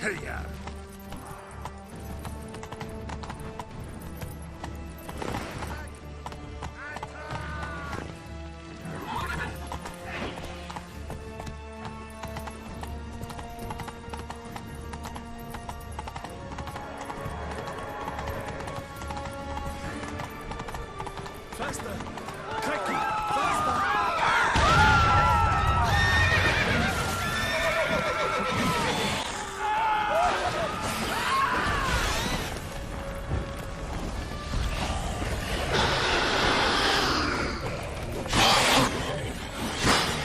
Yeah. Faster! Tricky! Faster!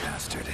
Bastard.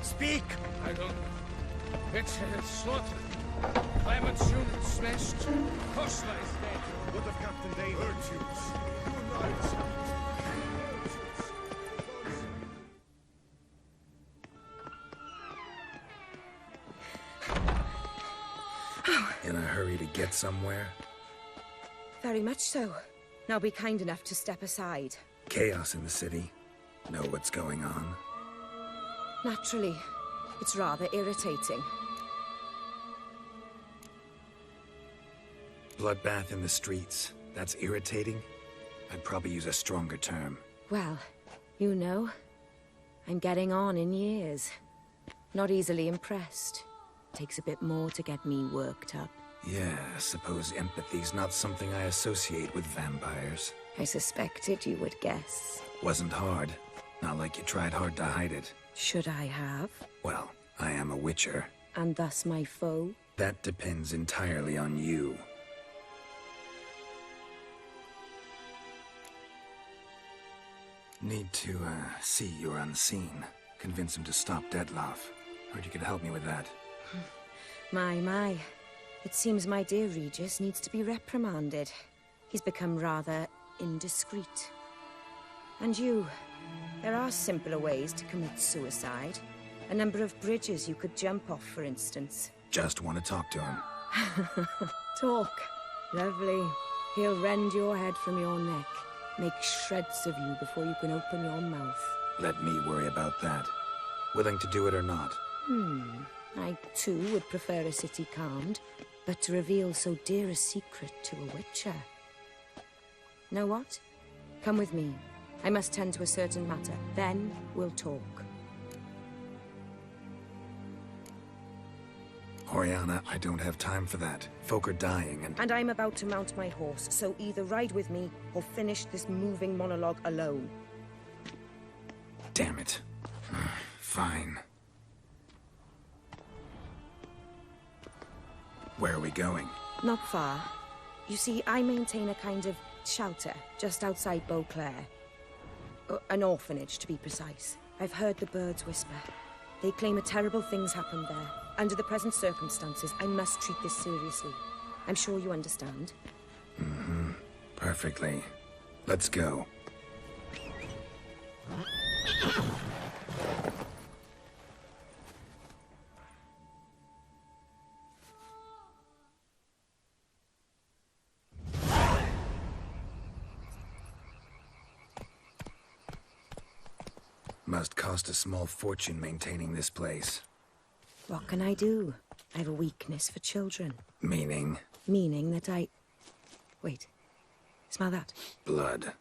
Speak! I don't... It's slaughtered. Clement's unit smashed. Kosla is dead. What of Captain Dane? Virtues. Unite. In a hurry to get somewhere? Very much so. Now be kind enough to step aside. Chaos in the city. Know what's going on? Naturally. It's rather irritating. Bloodbath in the streets. That's irritating? I'd probably use a stronger term. Well, you know, I'm getting on in years. Not easily impressed. Takes a bit more to get me worked up. Yeah, I suppose empathy's not something I associate with vampires. I suspected you would guess. Wasn't hard. Not like you tried hard to hide it. Should I have? Well, I am a witcher. And thus my foe? That depends entirely on you. Need to, see you're unseen. Convince him to stop Detloff. Heard you could help me with that. My. It seems my dear Regis needs to be reprimanded. He's become rather indiscreet. And you, there are simpler ways to commit suicide. A number of bridges you could jump off, for instance. Just want to talk to him. Talk. Lovely. He'll rend your head from your neck. Make shreds of you before you can open your mouth. Let me worry about that. Willing to do it or not? I, too, would prefer a city calmed, but to reveal so dear a secret to a witcher. Know what? Come with me. I must tend to a certain matter. Then we'll talk. Oriana, I don't have time for that. Folk are dying And I'm about to mount my horse, so either ride with me or finish this moving monologue alone. Damn it. Fine. Where are we going? Not far. You see, I maintain a kind of shelter just outside Beauclair. An orphanage, to be precise. I've heard the birds whisper. They claim a terrible thing's happened there. Under the present circumstances, I must treat this seriously. I'm sure you understand. Perfectly. Let's go. Must cost a small fortune maintaining this place. What can I do? I have a weakness for children. Meaning? Meaning that I... Wait. Smell that? Blood.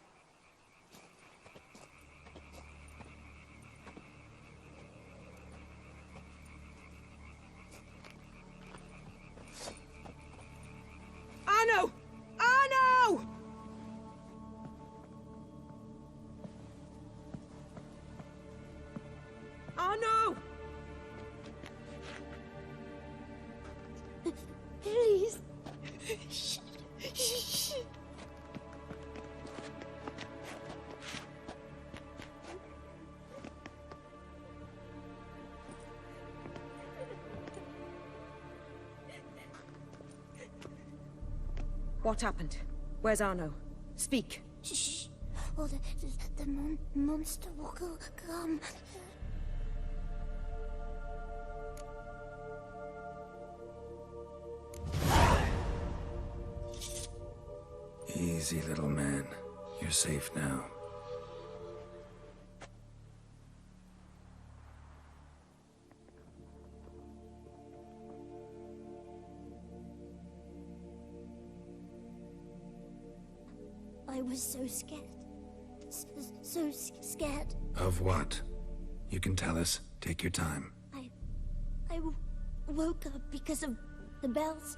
Arno! Arno! Arno! Please. What happened? Where's Arno? Speak. Shh. Oh, the monster will come. Easy, little man. You're safe now. I was so scared. So scared. Of what? You can tell us. Take your time. I woke up because of the bells.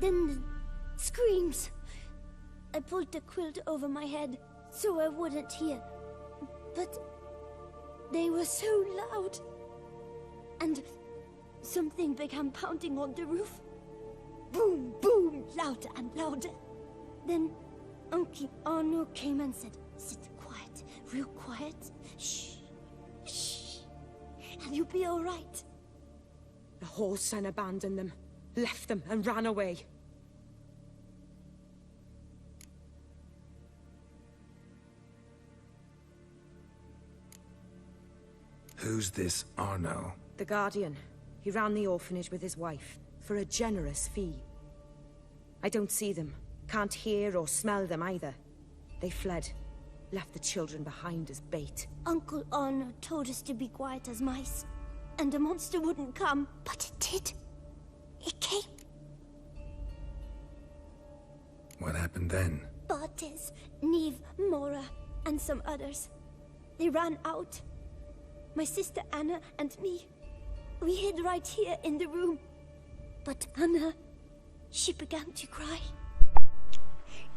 Then the screams. I pulled the quilt over my head so I wouldn't hear. But they were so loud. And something began pounding on the roof. Boom, boom, louder and louder. Then Uncle Arno came and said, "Sit quiet, real quiet. Shh, shh." Will you be all right? The whoreson abandoned them, left them and ran away. Who's this Arno? The Guardian. He ran the orphanage with his wife, for a generous fee. I don't see them, can't hear or smell them either. They fled, left the children behind as bait. Uncle Arno told us to be quiet as mice, and the monster wouldn't come, but it did. It came. What happened then? Bartes, Neve, Mora, and some others. They ran out. My sister Anna and me. We hid right here in the room. But Anna, she began to cry.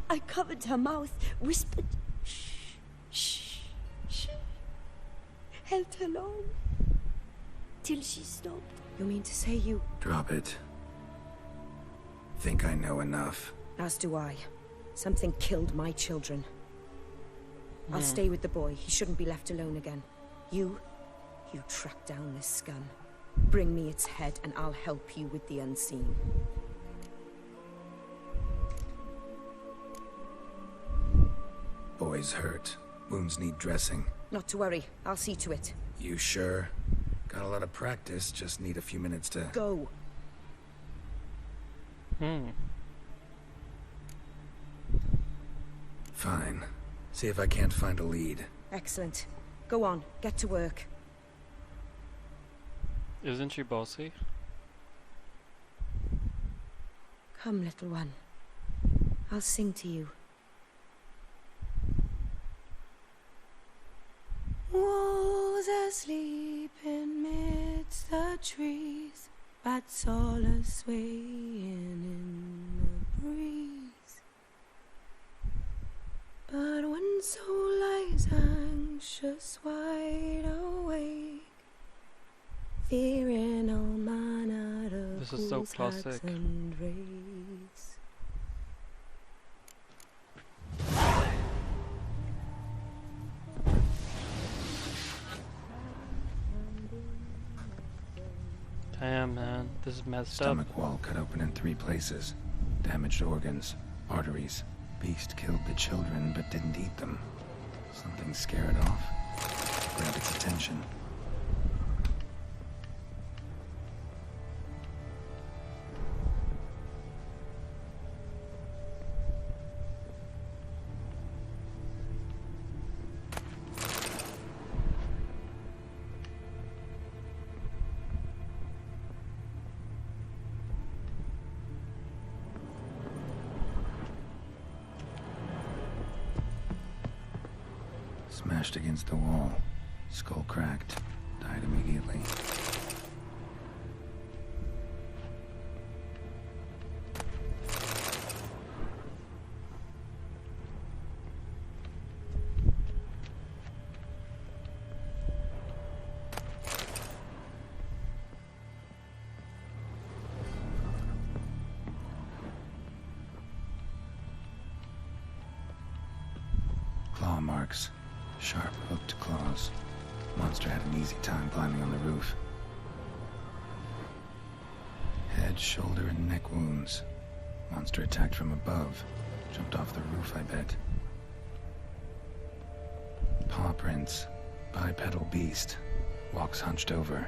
I covered her mouth, whispered, shh, shh, shh. Held her long, till she stopped. You mean to say you... Drop it. Think I know enough. As do I. Something killed my children. I'll stay with the boy. He shouldn't be left alone again. You track down this scum. Bring me its head and I'll help you with the unseen. Boy's hurt. Wounds need dressing. Not to worry. I'll see to it. You sure? Got a lot of practice, just need a few minutes to... Go. Fine. See if I can't find a lead. Excellent. Go on. Get to work. Isn't she bossy? Come, little one. I'll sing to you. Wolves asleep amidst the trees, bats all a-swaying in the breeze. But when soul lies anxious, wide awake, fearing all manner of This is so ghouls, classic. hags, and wraiths. Damn, man, this is messed up. Stomach wall cut open in 3 places. Damaged organs, arteries. Beast killed the children but didn't eat them. Something scare it off. Grab its attention. Smashed against the wall. Skull cracked. Died immediately. Claw marks. Sharp, hooked claws. Monster had an easy time climbing on the roof. Head, shoulder, and neck wounds. Monster attacked from above. Jumped off the roof, I bet. Paw prints. Bipedal beast. Walks hunched over.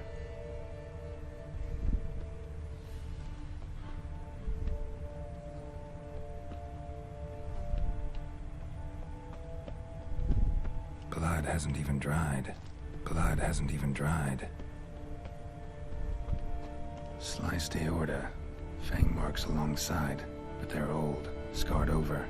Blood hasn't even dried. Blood hasn't even dried. Sliced aorta. Fang marks alongside, but they're old, scarred over.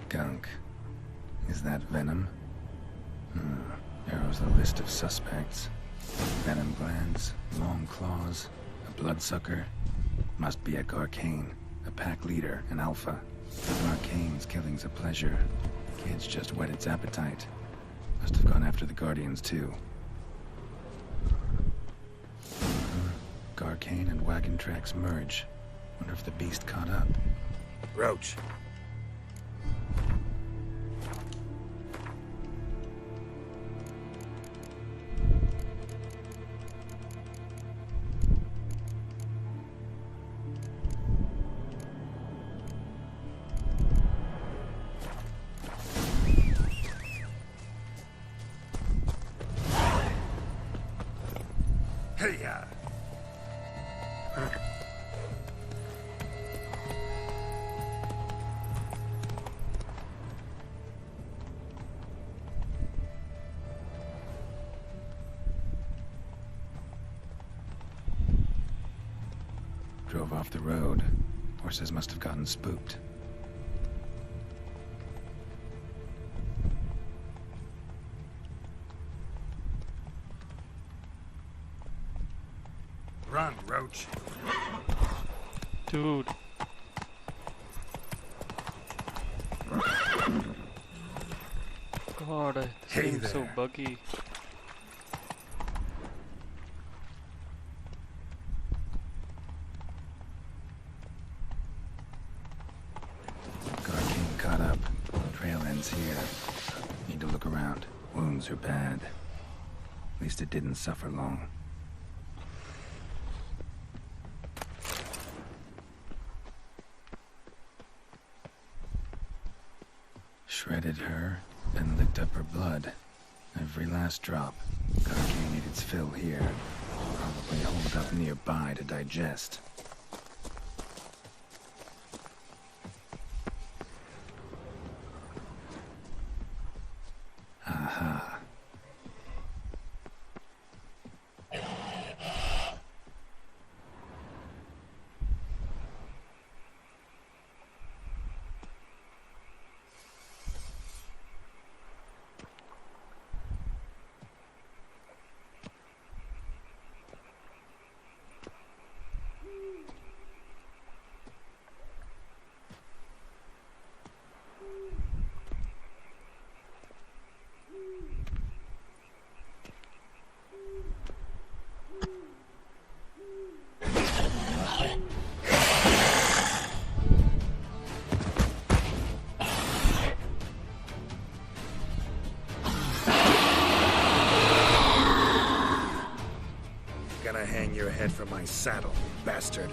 Gunk. Is that venom? Narrows the list of suspects. Venom glands, long claws, a bloodsucker. Must be a Garcane, a pack leader, an alpha. Garcane's killing's a pleasure. Kids just whet its appetite. Must have gone after the Guardians too. Garcane and wagon tracks merge. Wonder if the beast caught up. Roach. Hey-ya! Drove off the road. Horses must have gotten spooked. Run, Roach. Dude. God, this Hey game's so there. buggy. Garcane caught up. Trail ends here. Need to look around. Wounds are bad. At least it didn't suffer long. Shredded her, then licked up her blood. Every last drop. Garcane ate its fill here. Probably holed up nearby to digest. Aha. Gonna hang your head from my saddle, bastard.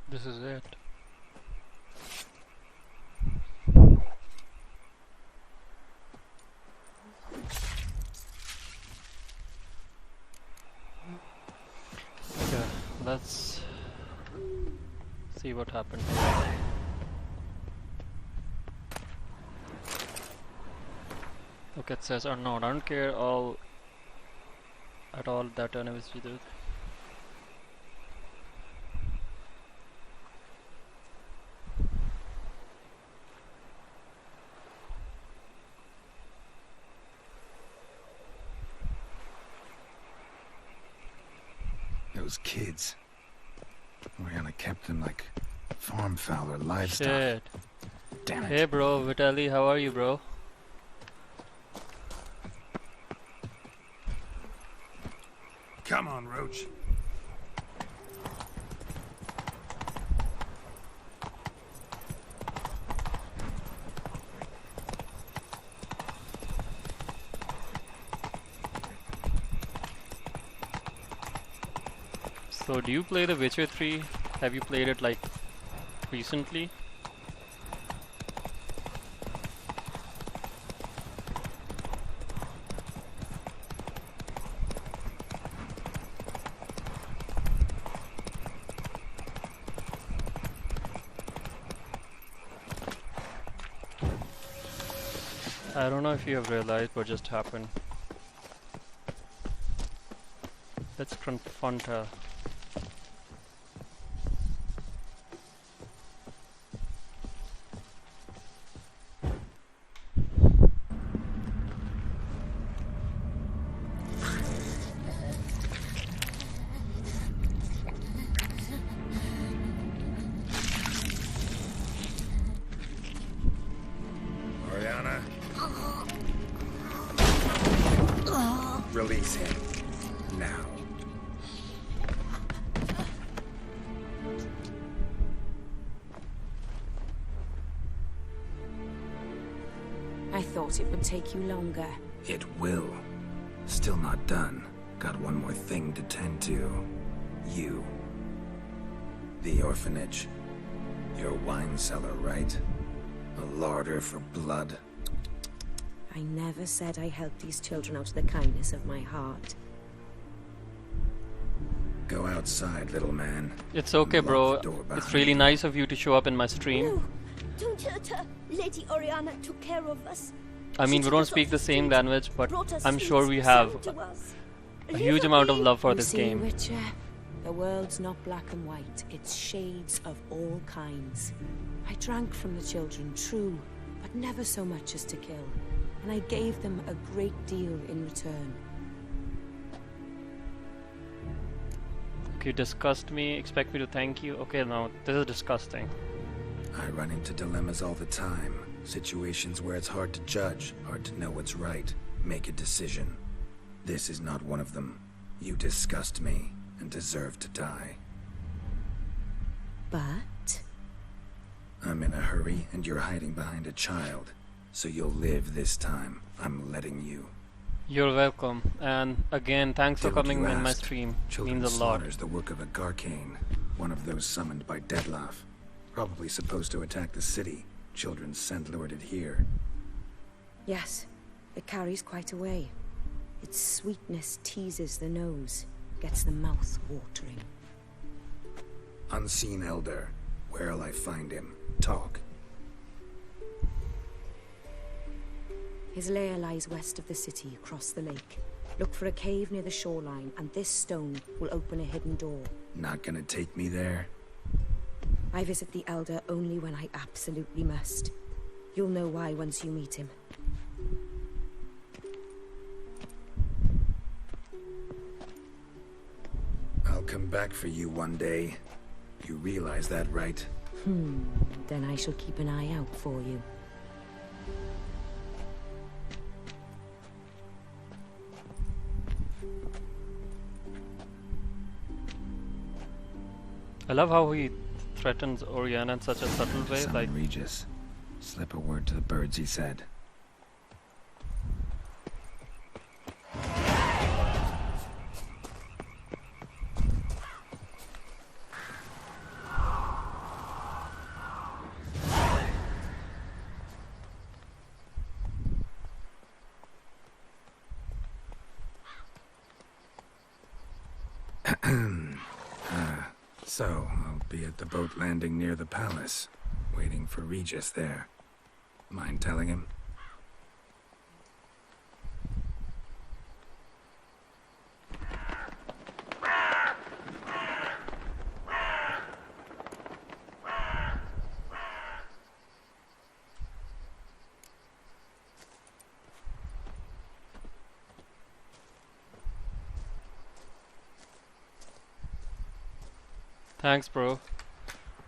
This is it. Okay, let's see what happened. Okay, it says unknown. I don't care at all that enemies we did. Those kids. Oriana kept them like farm fowl or livestock. Shit. Damn it. Hey bro, Vitaly, how are you, bro? Come on, Roach. So do you play The Witcher 3? Have you played it like recently? I don't know if you have realized what just happened. Let's confront her. Oriana? Release him. Now. I thought it would take you longer. It will. Still not done. Got one more thing to tend to. You. The orphanage. Your wine cellar, right? A larder for blood. I never said I helped these children out of the kindness of my heart. Go outside, little man. It's okay, Lock bro. the door It's behind really you. nice of you to show up in my stream. No, don't hurt her. Lady Oriana took care of us. I mean, She we took don't us off speak the same street, language, but brought us I'm sweets, sure we have sang to us. a Leave huge her amount of be. love for You this see, game. Witcher, the world's not black and white. It's shades of all kinds. I drank from the children, true, but never so much as to kill. And I gave them a great deal in return. You disgust me, expect me to thank you? Okay, no, this is disgusting. I run into dilemmas all the time. Situations where it's hard to judge, hard to know what's right, make a decision. This is not one of them. You disgust me and deserve to die. But I'm in a hurry and you're hiding behind a child. So you'll live this time. I'm letting you. You're welcome, and again, thanks for Did what coming you in my asked. stream. Children's Means a lot. slaughter's the work of a Garcane, one of those summoned by Deadlaugh. Probably supposed to attack the city. Children sent lured here. yes, it carries quite a way. Its sweetness teases the nose, gets the mouth watering. Unseen Elder. Where'll I find him? Talk. His lair lies west of the city, across the lake. Look for a cave near the shoreline, and this stone will open a hidden door. Not gonna take me there? I visit the Elder only when I absolutely must. You'll know why once you meet him. I'll come back for you one day. You realize that, right? Then I shall keep an eye out for you. I love how he threatens Oriana in such a subtle way, Summon like, Regis. Slip a word to the birds, he said. So, I'll be at the boat landing near the palace, waiting for Regis there. Mind telling him? thanks, bro.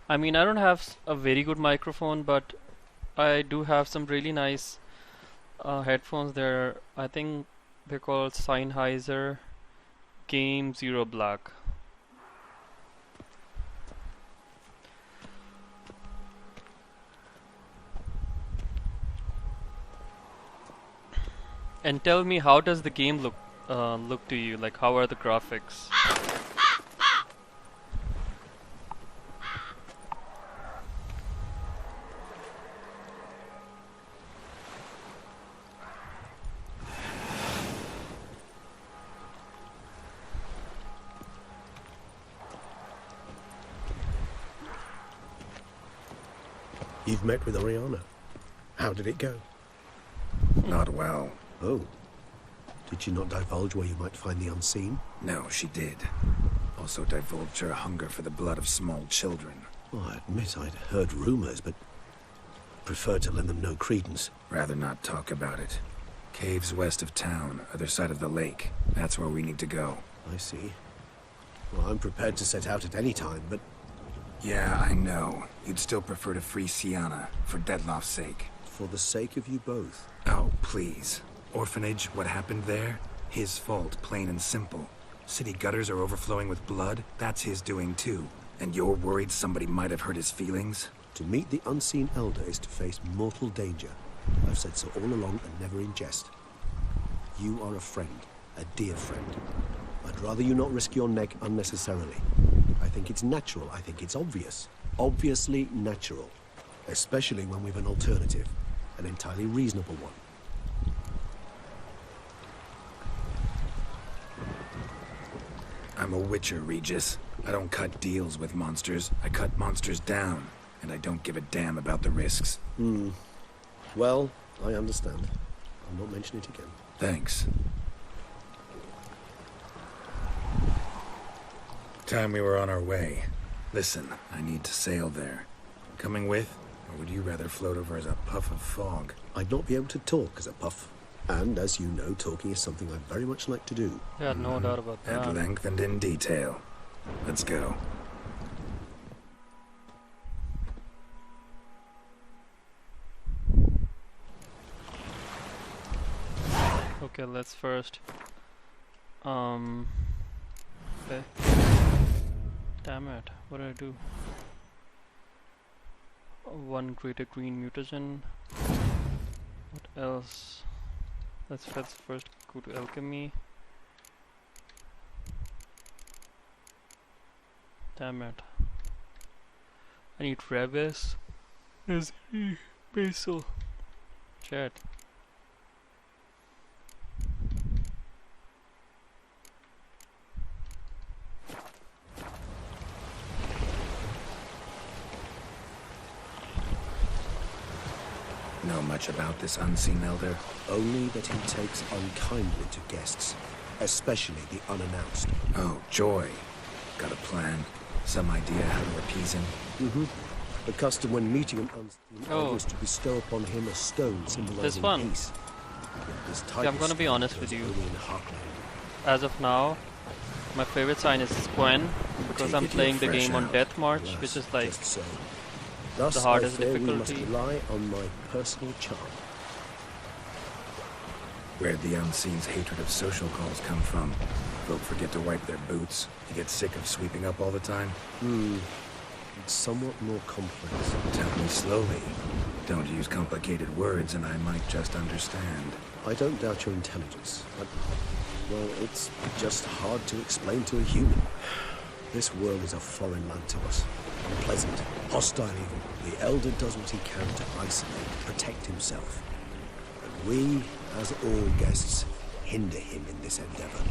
I mean, I don't have a very good microphone, but I do have some really nice headphones. They're, I think they're called Sennheiser Game Zero Black. And tell me, how does the game look to you? Like, how are the graphics? You've met with Oriana. How did it go? Not well. Oh. Did she not divulge where you might find the unseen? No, she did. Also divulged her hunger for the blood of small children. Well, I admit I'd heard rumors, but preferred to lend them no credence. Rather not talk about it. Caves west of town, other side of the lake. That's where we need to go. I see. Well, I'm prepared to set out at any time, but... Yeah, I know. You'd still prefer to free Sienna, for Deadloff's sake. For the sake of you both. Oh, please. Orphanage, what happened there? His fault, plain and simple. City gutters are overflowing with blood. That's his doing too. And you're worried somebody might have hurt his feelings? To meet the unseen elder is to face mortal danger. I've said so all along and never in jest. You are a friend, a dear friend. I'd rather you not risk your neck unnecessarily. I think it's natural, I think it's obvious. Obviously natural. Especially when we've an alternative. An entirely reasonable one. I'm a witcher, Regis. I don't cut deals with monsters. I cut monsters down. And I don't give a damn about the risks. Well, I understand. I'll not mention it again. Thanks. Time we were on our way. Listen, I need to sail there. Coming with? Or would you rather float over as a puff of fog? I'd not be able to talk as a puff. And as you know, talking is something I very much like to do. Yeah, no doubt about At that. length and in detail. Let's go. Okay, let's first. Okay. Damn it! What did I do? One greater green mutagen. What else? Let's first go to alchemy. Damn it! I need Revis. Is he basil? Chat. Know much about this unseen elder? Only that he takes unkindly to guests. Especially the unannounced. Oh, joy. Got a plan? Some idea how to appease him? The custom when meeting an unseen Oh. elder is to bestow upon him a stone symbolizing This one? peace. Yet this type Yeah, I'm of gonna be stone honest grows with you. only in Heartland. As of now, my favorite sign is Gwen because Take I'm it playing the you're fresh game on out. Death March, Alas, which is like just so. Thus, the hardest I fear we must difficulty. rely on my personal charm. Where'd the unseen's hatred of social calls come from? Folk forget to wipe their boots. You get sick of sweeping up all the time? It's somewhat more complex. Tell me slowly. Don't use complicated words and I might just understand. I don't doubt your intelligence, but, well, it's just hard to explain to a human. This world is a foreign land to us. Unpleasant, hostile even. The Elder does what he can to isolate, protect himself. And we, as all guests, hinder him in this endeavor.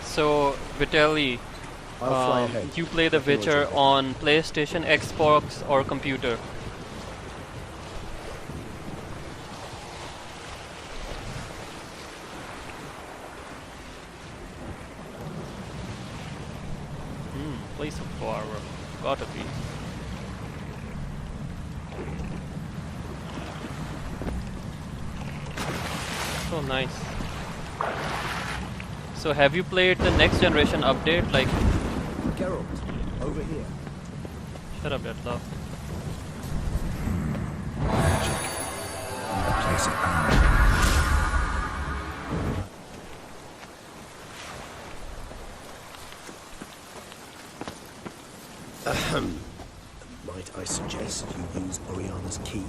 so Vitaly. I'll fly ahead. You play The I can watch Witcher ahead. on PlayStation, Xbox, or computer? Place of power. Gotta be. So nice. So have you played the next generation update? Like, Geralt, over here. shut up, that love. Magic. A place of power. Ahem. Might I suggest you use Oriana's key?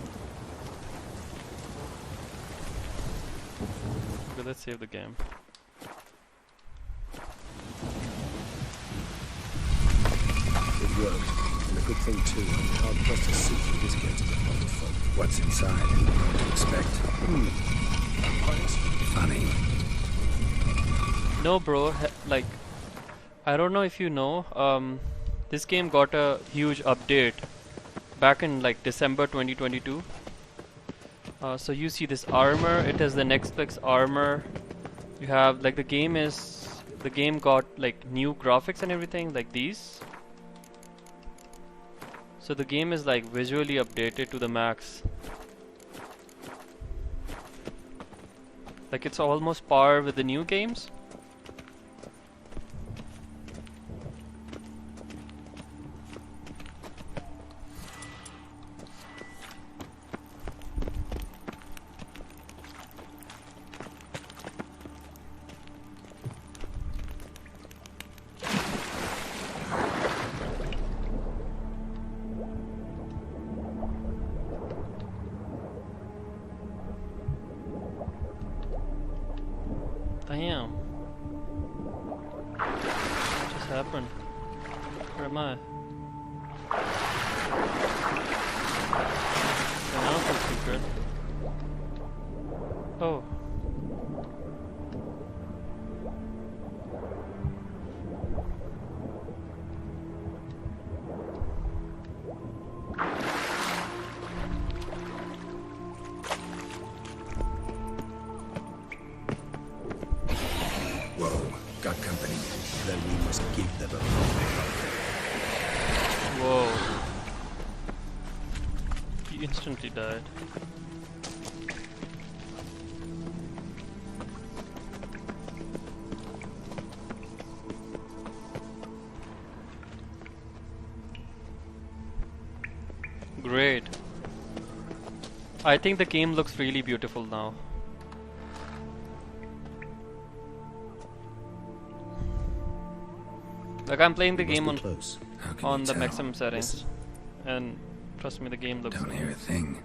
Okay, let's save the game. It worked. And a good thing too. I'm hard pressed to see through this gate to the other folk. What's inside? What to expect? Funny. No, bro. Like, I don't know if you know. This game got a huge update back in like December 2022. So you see this armor, it is the Netflix armor. You have like the game got like new graphics and everything like these. So the game is like visually updated to the max. Like it's almost par with the new games. Damn. What just happened? Where am I? Announcement secret. Oh. Whoa, got company. Then we must give them a Whoa. He instantly died. Great. I think the game looks really beautiful now. Like I'm playing the game on close. How can on you the tell? maximum settings, and trust me, the game looks. Don't hear a thing.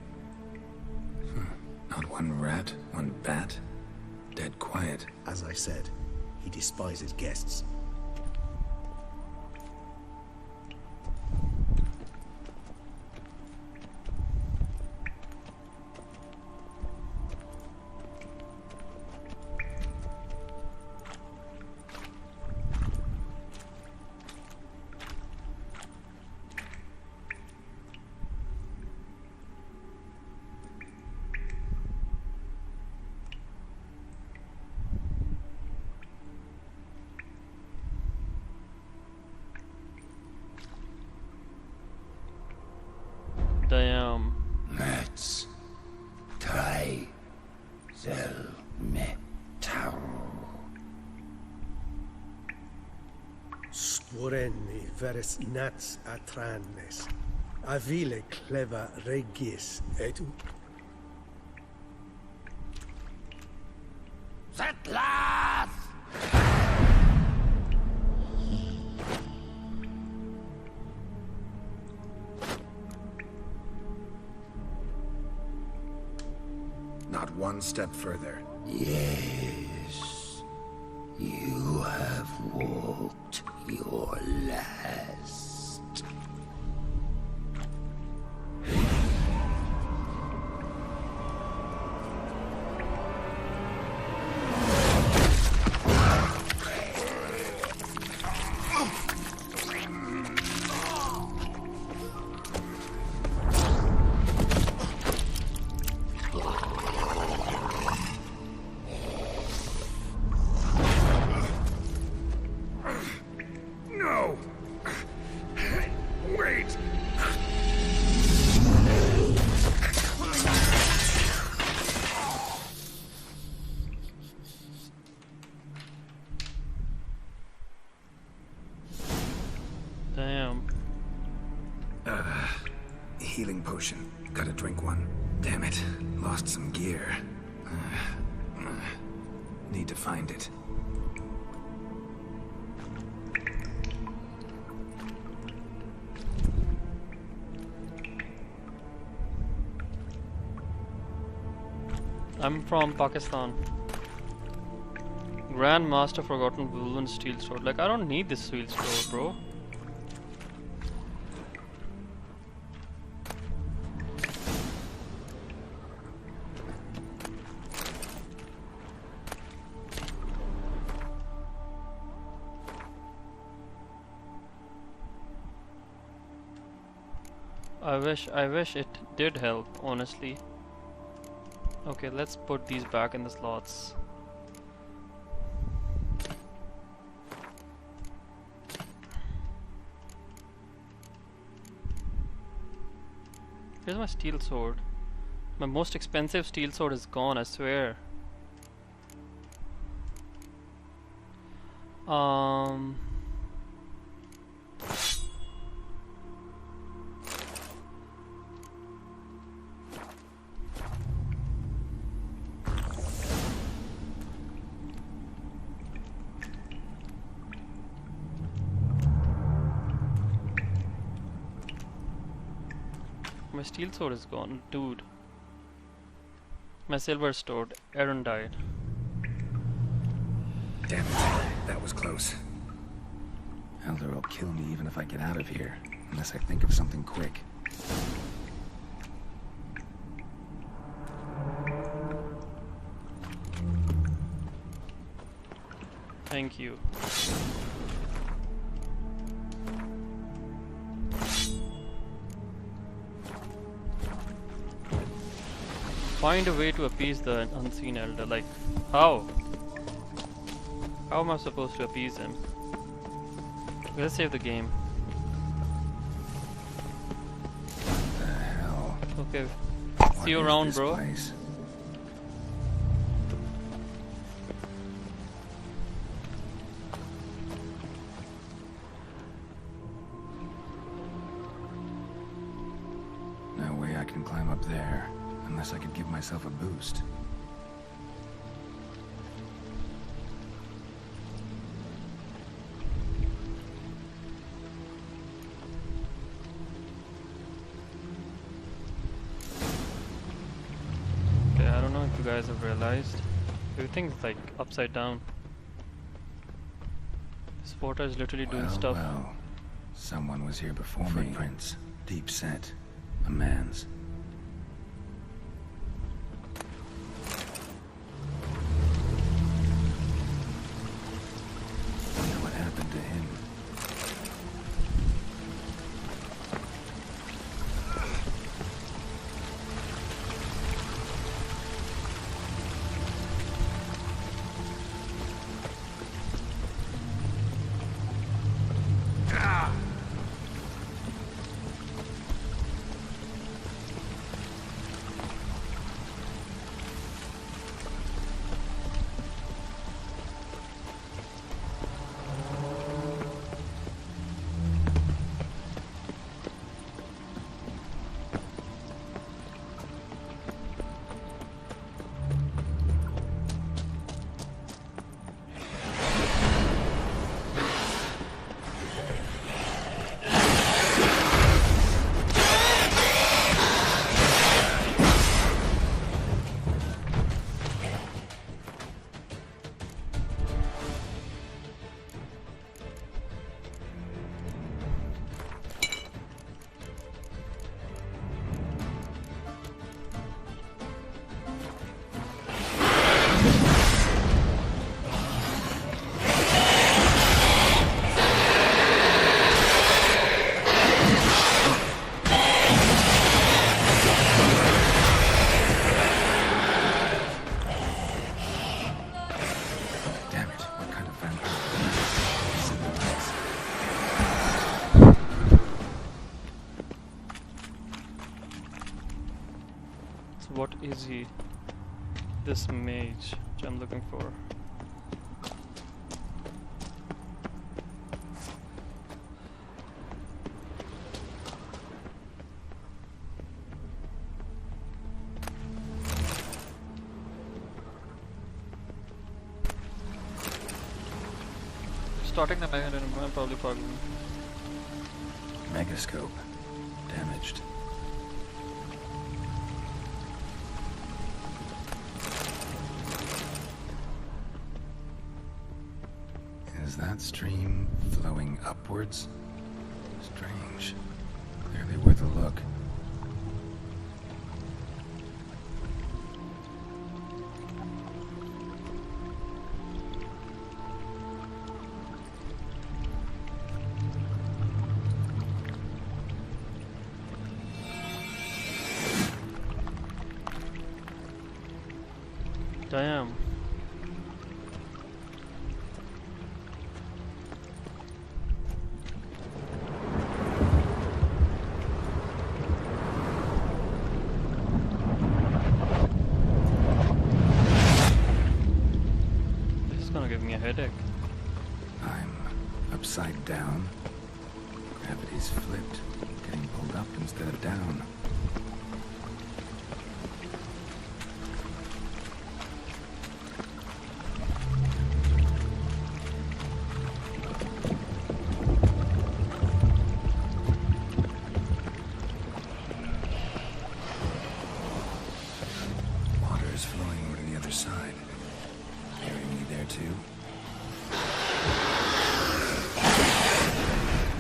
Not one rat, one bat. Dead quiet. As I said, he despises guests. Damn. Let's try metal. Sporenni veres nats atrannes. Avile cleva regis etu. Settlers! Not one step further. Yes, you have walked your last. No! Wait! Damn. Healing potion. Gotta drink one. Damn it. Lost some gear. Need to find it. I'm from Pakistan. Grandmaster Forgotten Woolen Steel Sword. Like I don't need this steel sword, bro. I wish it did help, honestly. Okay, let's put these back in the slots. Here's my steel sword. My most expensive steel sword is gone, I swear. My steel sword is gone, dude. My silver stored. Aaron died. Damn it, that was close. Elder will kill me even if I get out of here, unless I think of something quick. Thank you. Find a way to appease the unseen elder. Like, how? How am I supposed to appease him? Let's save the game. What the hell? Okay. What See you is around, this bro. place? No way I can climb up there, unless I could give myself a boost. Okay, I don't know if you guys have realized. Everything's like upside down. This portal is literally doing stuff. Well, someone was here before me. Footprints, deep set, a man's. Wonder what happened to him. Damn it, what kind of vampire? So what is he? This mage, which I'm looking for. Starting the mechanism, I'm probably following. Megascope. Damaged. Is that stream flowing upwards? Strange. Clearly worth a look. Damn. This is gonna give me a headache. I'm upside down. Gravity's flipped. Getting pulled up instead of down. Water's flowing over to the other side. Carrying me there too.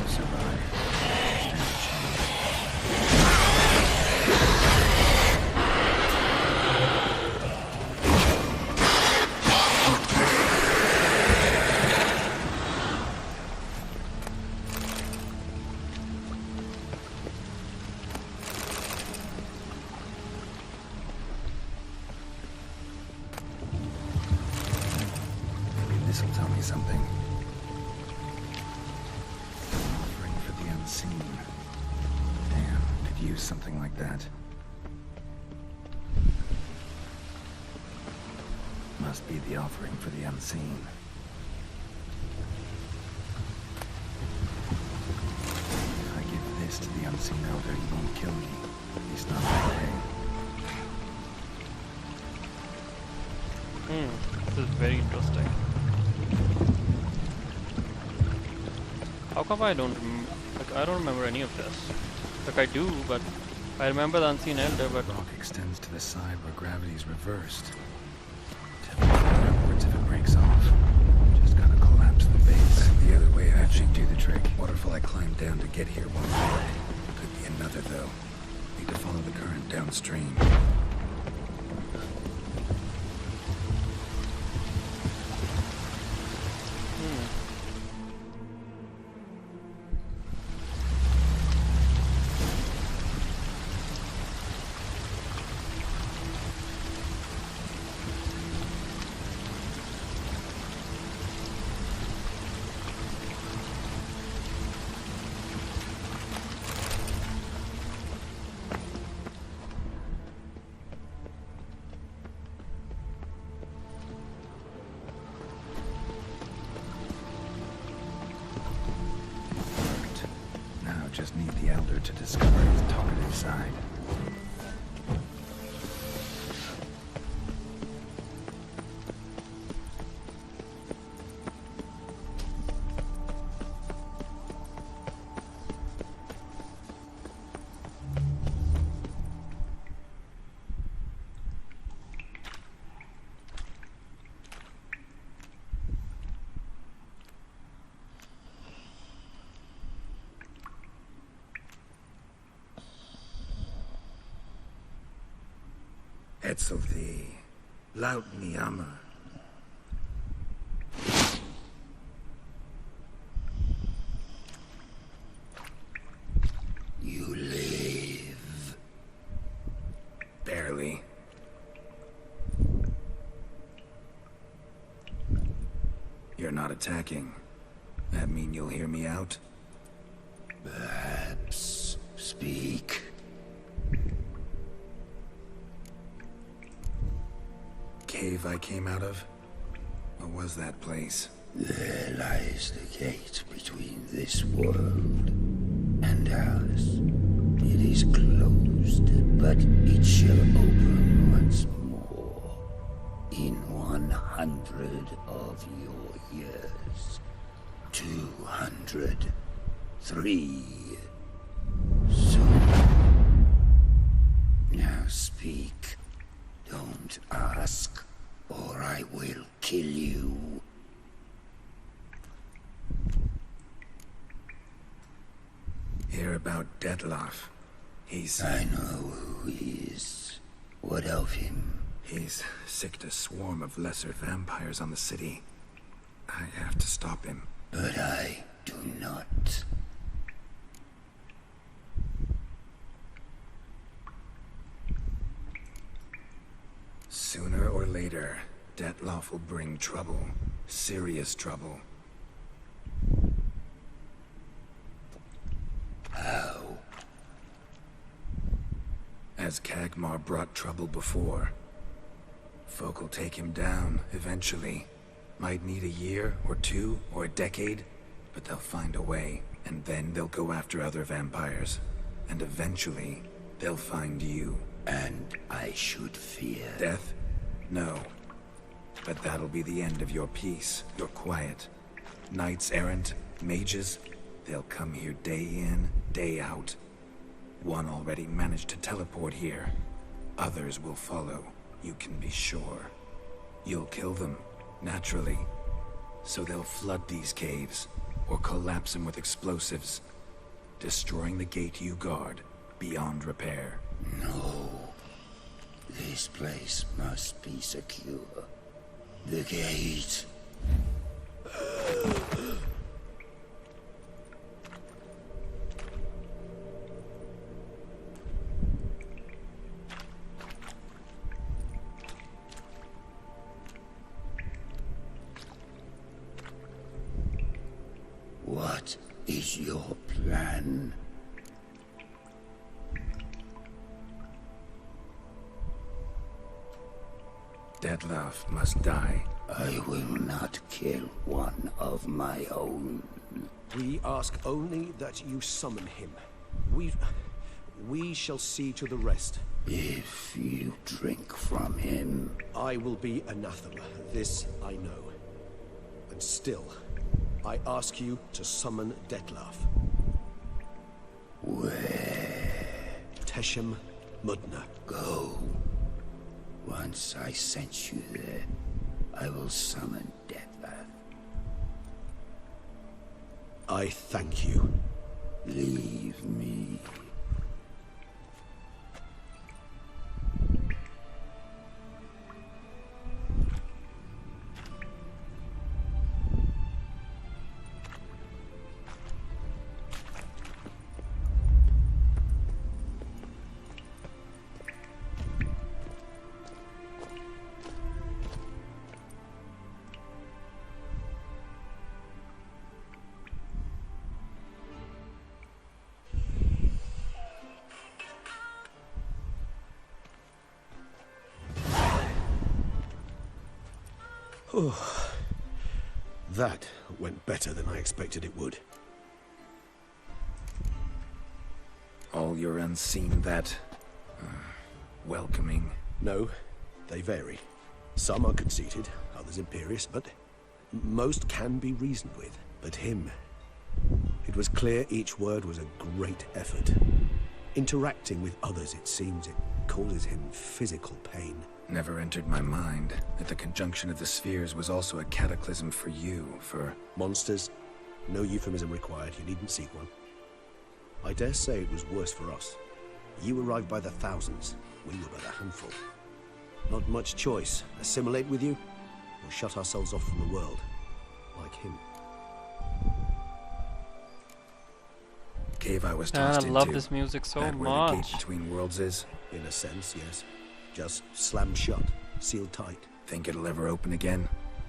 Survive. Stand a chance. Maybe this'll tell me something. Offering for the unseen. Damn, could use something like that. Must be the offering for the unseen. If I give this to the unseen elder, he won't kill me. At least not that way. This is very interesting. How come I don't I don't remember any of this? Like I do, but I remember the unseen elder, but Rock extends to the side where gravity's reversed. Typically upwards if it breaks off. Just gotta collapse the base. Back the other way, that should do the trick. Waterfall I climbed down to get here won't work. Could be another though. Need to follow the current downstream. Worked. Now just need the elder to discover his talkative side. Etzel thee, laut mi ama. You live. Barely. You're not attacking. That mean you'll hear me out? Perhaps speak. Cave I came out of? What was that place? There lies the gate between this world and ours. It is closed, but it shall open once more. In 100 of your years. 200. 3. Soon. Now speak. Don't ask, or I will kill you. Hear about Dettlaff. He's... I know who he is. What of him? He's sicked a swarm of lesser vampires on the city. I have to stop him. But I do not. Sooner or later, Detloff will bring trouble. Serious trouble. How? As Kagmar brought trouble before. Folk will take him down, eventually. Might need a year, or two, or a decade, but they'll find a way, and then they'll go after other vampires. And eventually, they'll find you. And I should fear... Death? No. But that'll be the end of your peace, your quiet. Knights errant, mages, they'll come here day in, day out. One already managed to teleport here. Others will follow, you can be sure. You'll kill them, naturally. So they'll flood these caves, or collapse them with explosives, destroying the gate you guard, beyond repair. No. This place must be secure. The gate. What is your plan? Detloff must die. I will not kill one of my own. We ask only that you summon him. We shall see to the rest. If you drink from him... I will be anathema, this I know. And still, I ask you to summon Detloff. Where? Teshem Mudna. Go. Once I sent you there, I will summon Detloff. I thank you. Leave me. Oh, that went better than I expected it would. All your unseen that... welcoming. No, they vary. Some are conceited, others imperious, but most can be reasoned with. But him... it was clear each word was a great effort. Interacting with others, it seems, it causes him physical pain. Never entered my mind that the conjunction of the spheres was also a cataclysm for you, for... Monsters? No euphemism required, you needn't seek one. I dare say it was worse for us. You arrived by the thousands, we were but a handful. Not much choice. Assimilate with you, or shut ourselves off from the world, like him. Cave I was And tossed I into. love this music so That where the gate much. between worlds is. In a sense, yes. Just slammed shut, sealed tight. Think it'll ever open again?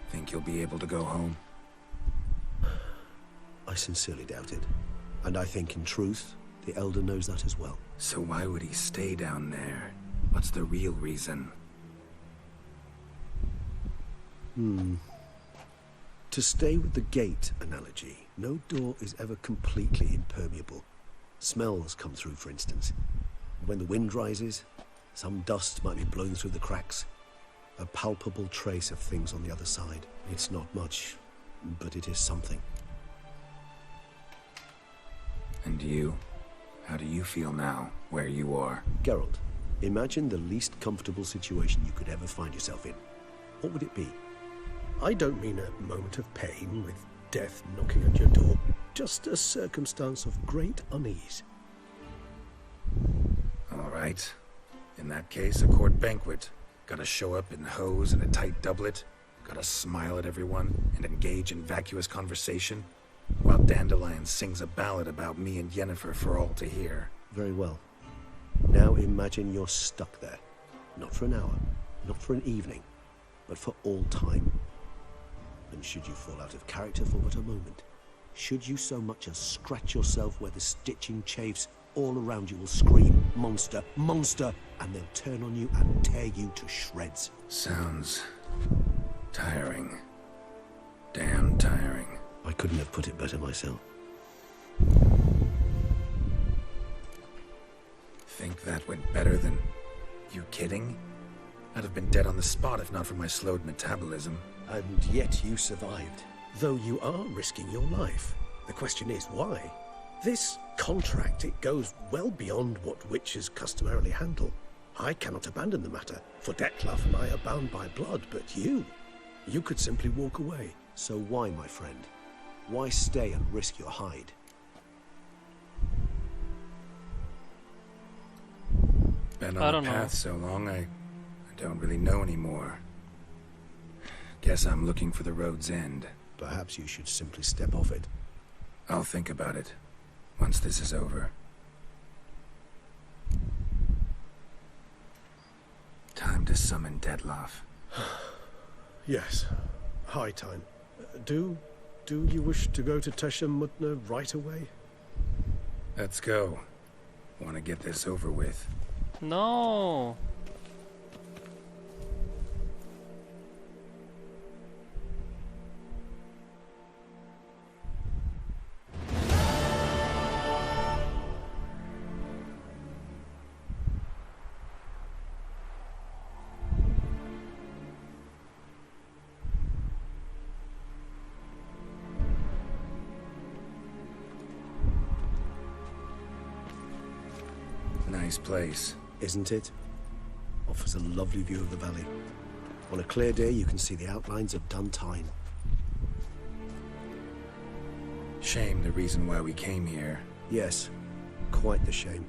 Think you'll be able to go home? I sincerely doubt it. And I think, in truth, the Elder knows that as well. So why would he stay down there? What's the real reason? To stay with the gate analogy, no door is ever completely impermeable. Smells come through, for instance. When the wind rises, some dust might be blowing through the cracks. A palpable trace of things on the other side. It's not much, but it is something. And you? How do you feel now, where you are? Geralt, imagine the least comfortable situation you could ever find yourself in. What would it be? I don't mean a moment of pain with death knocking at your door. Just a circumstance of great unease. All right. In that case, a court banquet. Gotta show up in hose and a tight doublet. Gotta smile at everyone and engage in vacuous conversation. While Dandelion sings a ballad about me and Yennefer for all to hear. Very well. Now imagine you're stuck there. Not for an hour, Not for an evening, but for all time. And should you fall out of character for but a moment, should you so much as scratch yourself where the stitching chafes, all around you will scream, "Monster, monster!" and they'll turn on you and tear you to shreds. Sounds tiring. Damn tiring. I couldn't have put it better myself. Think that went better than... You kidding? I'd have been dead on the spot if not for my slowed metabolism. And yet you survived, though you are risking your life. The question is, why? This contract, it goes well beyond what witches customarily handle. I cannot abandon the matter, for Dettlaff and I are bound by blood, but you could simply walk away. So why, my friend? Why stay and risk your hide? Been I on don't the know. path so long, I don't really know anymore. Guess I'm looking for the road's end. Perhaps you should simply step off it. I'll think about it once this is over. Time to summon Dettlaff. Yes, high time. Do you wish to go to Teshem Mutna right away? Let's go. Want to get this over with. No. Nice place. Isn't it? Offers a lovely view of the valley. On a clear day, you can see the outlines of Duntine. Shame the reason why we came here. Yes, quite the shame.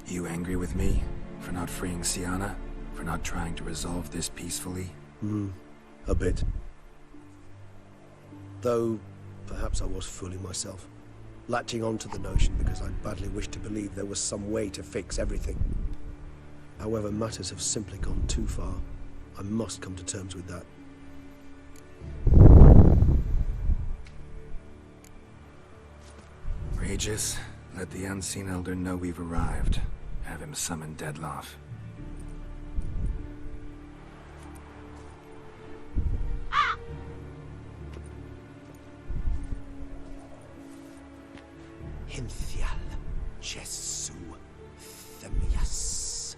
You angry with me? For not freeing Siana? For not trying to resolve this peacefully? A bit. Though, perhaps I was fooling myself. Latching on to the notion because I badly wished to believe there was some way to fix everything. However, matters have simply gone too far. I must come to terms with that. Regis, let the Unseen Elder know we've arrived. Have him summon Dettlaff. Hinthial Jesu Themias.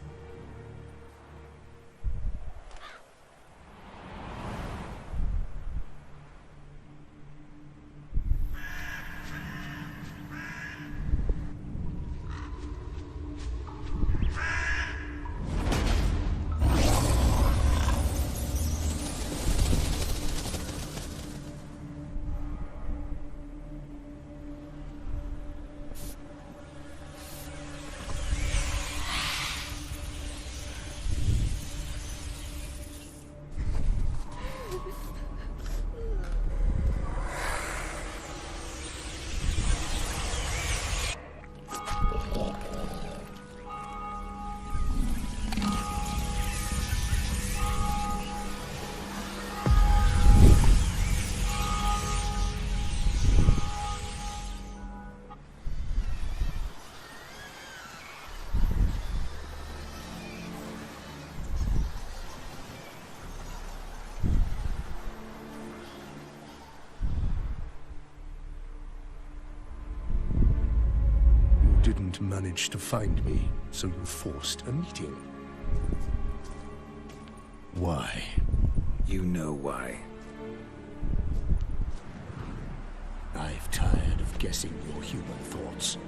Didn't manage to find me, so you forced a meeting. Why? You know why. I've tired of guessing your human thoughts.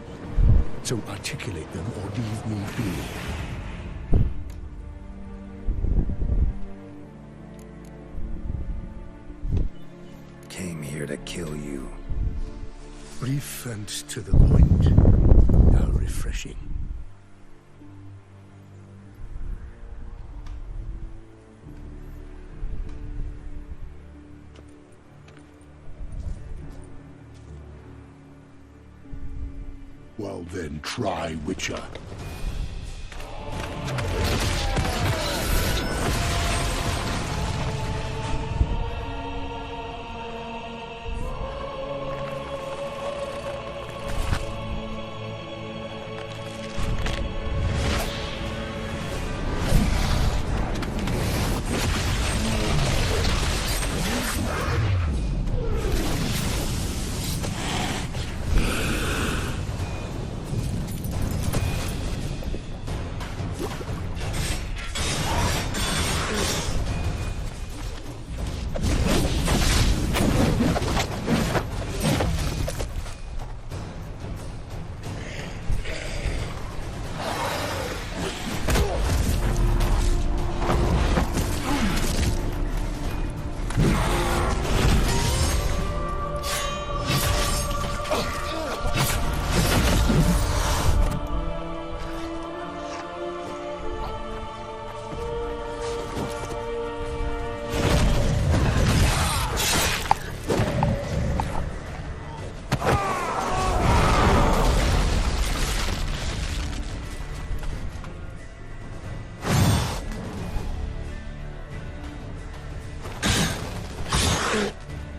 So articulate them or leave me be. Came here to kill you. Brief and to the point. How refreshing. Well then, try Witcher.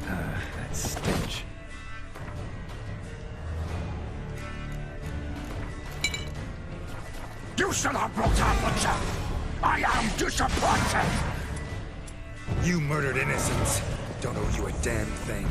That stench. You should have brought up Witcher! I am disappointed! You murdered innocents. Don't owe you a damn thing.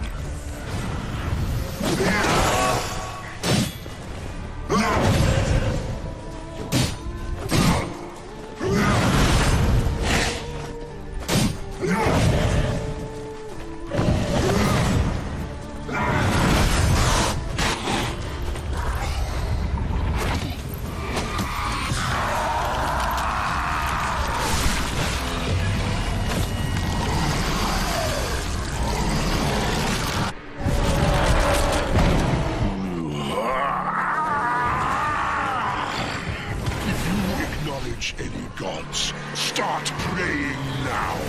Acknowledge any gods. Start praying now.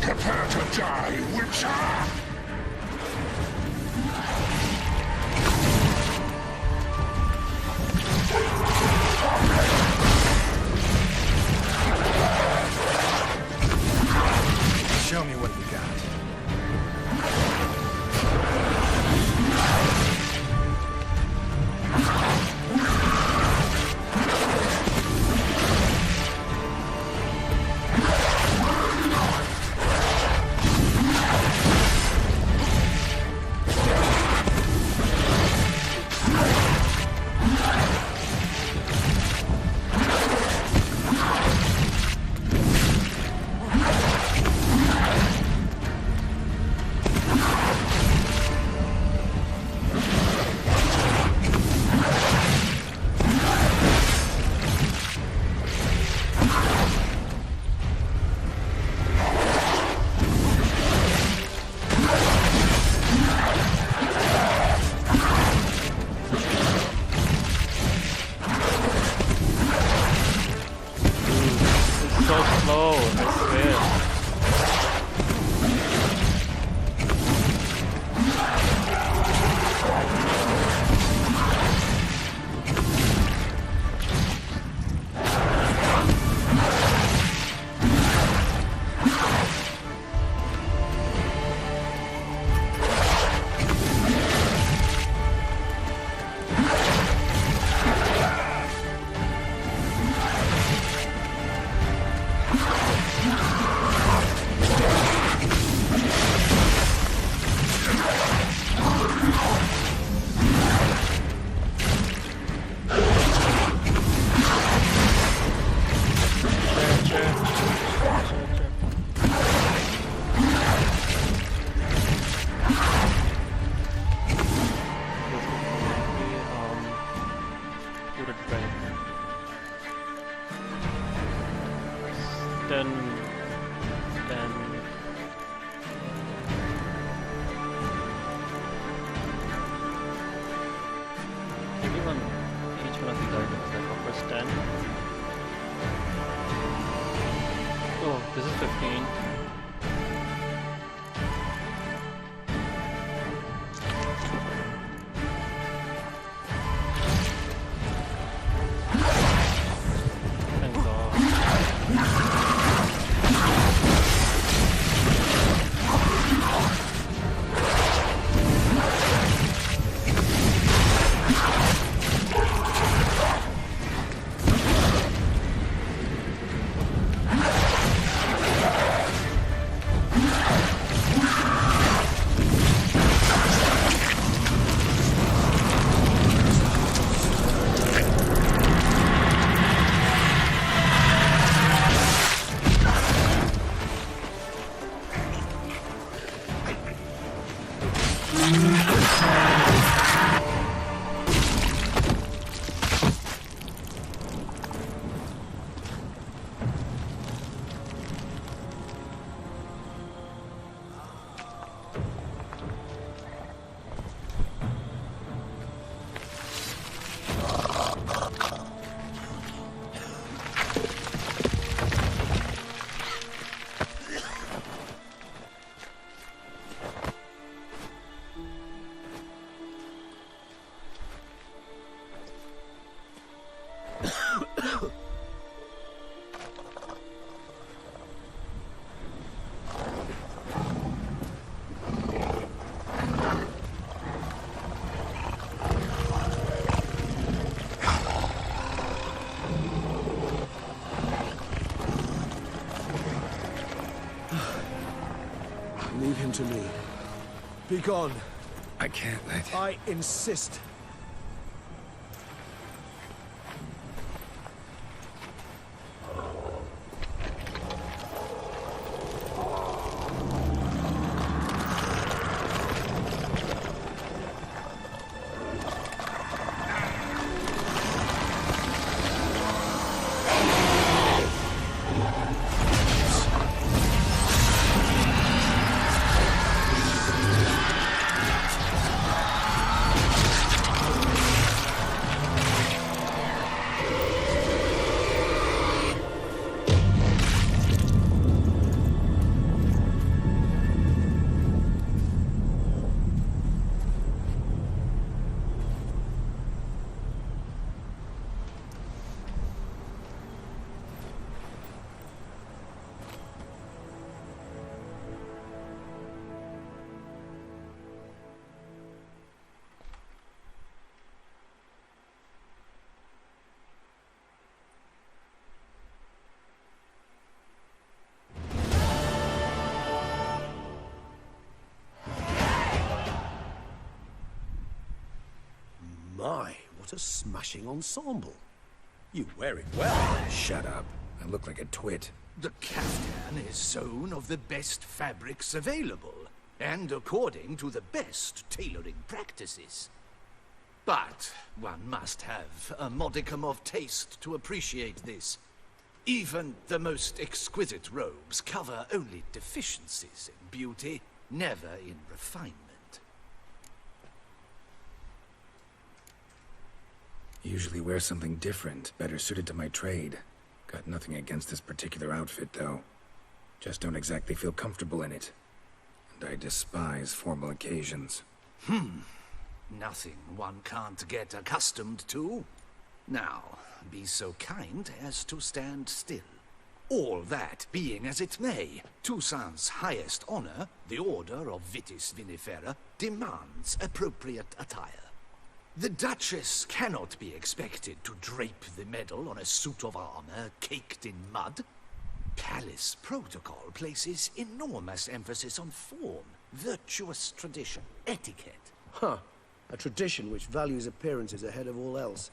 Prepare to die, Witcher! Show me what you got. 10. Oh, this is 15. Thank God. Leave him to me. Be gone. I can't let... I insist. My, what a smashing ensemble. You wear it well. Shut up. I look like a twit. The caftan is sewn of the best fabrics available, and according to the best tailoring practices. But one must have a modicum of taste to appreciate this. Even the most exquisite robes cover only deficiencies in beauty, never in refinement. Usually wear something different, better suited to my trade. Got nothing against this particular outfit, though. Just don't exactly feel comfortable in it. And I despise formal occasions. Nothing one can't get accustomed to. Now, be so kind as to stand still. All that being as it may, Toussaint's highest honor, the Order of Vitis Vinifera, demands appropriate attire. The Duchess cannot be expected to drape the medal on a suit of armor caked in mud. Palace protocol places enormous emphasis on form, virtuous tradition, etiquette. Huh. A tradition which values appearances ahead of all else.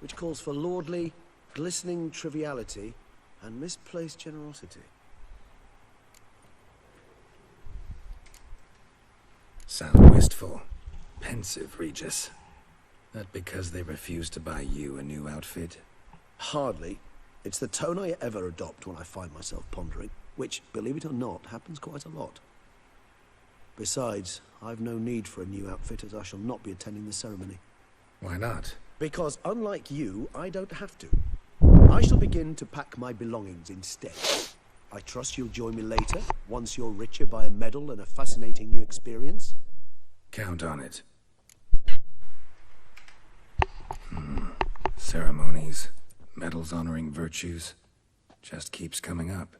Which calls for lordly, glistening triviality and misplaced generosity. Sound wistful. Pensive, Regis. That because they refuse to buy you a new outfit? Hardly. It's the tone I ever adopt when I find myself pondering, which, believe it or not, happens quite a lot. Besides, I've no need for a new outfit as I shall not be attending the ceremony. Why not? Because unlike you, I don't have to. I shall begin to pack my belongings instead. I trust you'll join me later, once you're richer by a medal and a fascinating new experience. Count on it. Ceremonies, medals honoring virtues, just keeps coming up.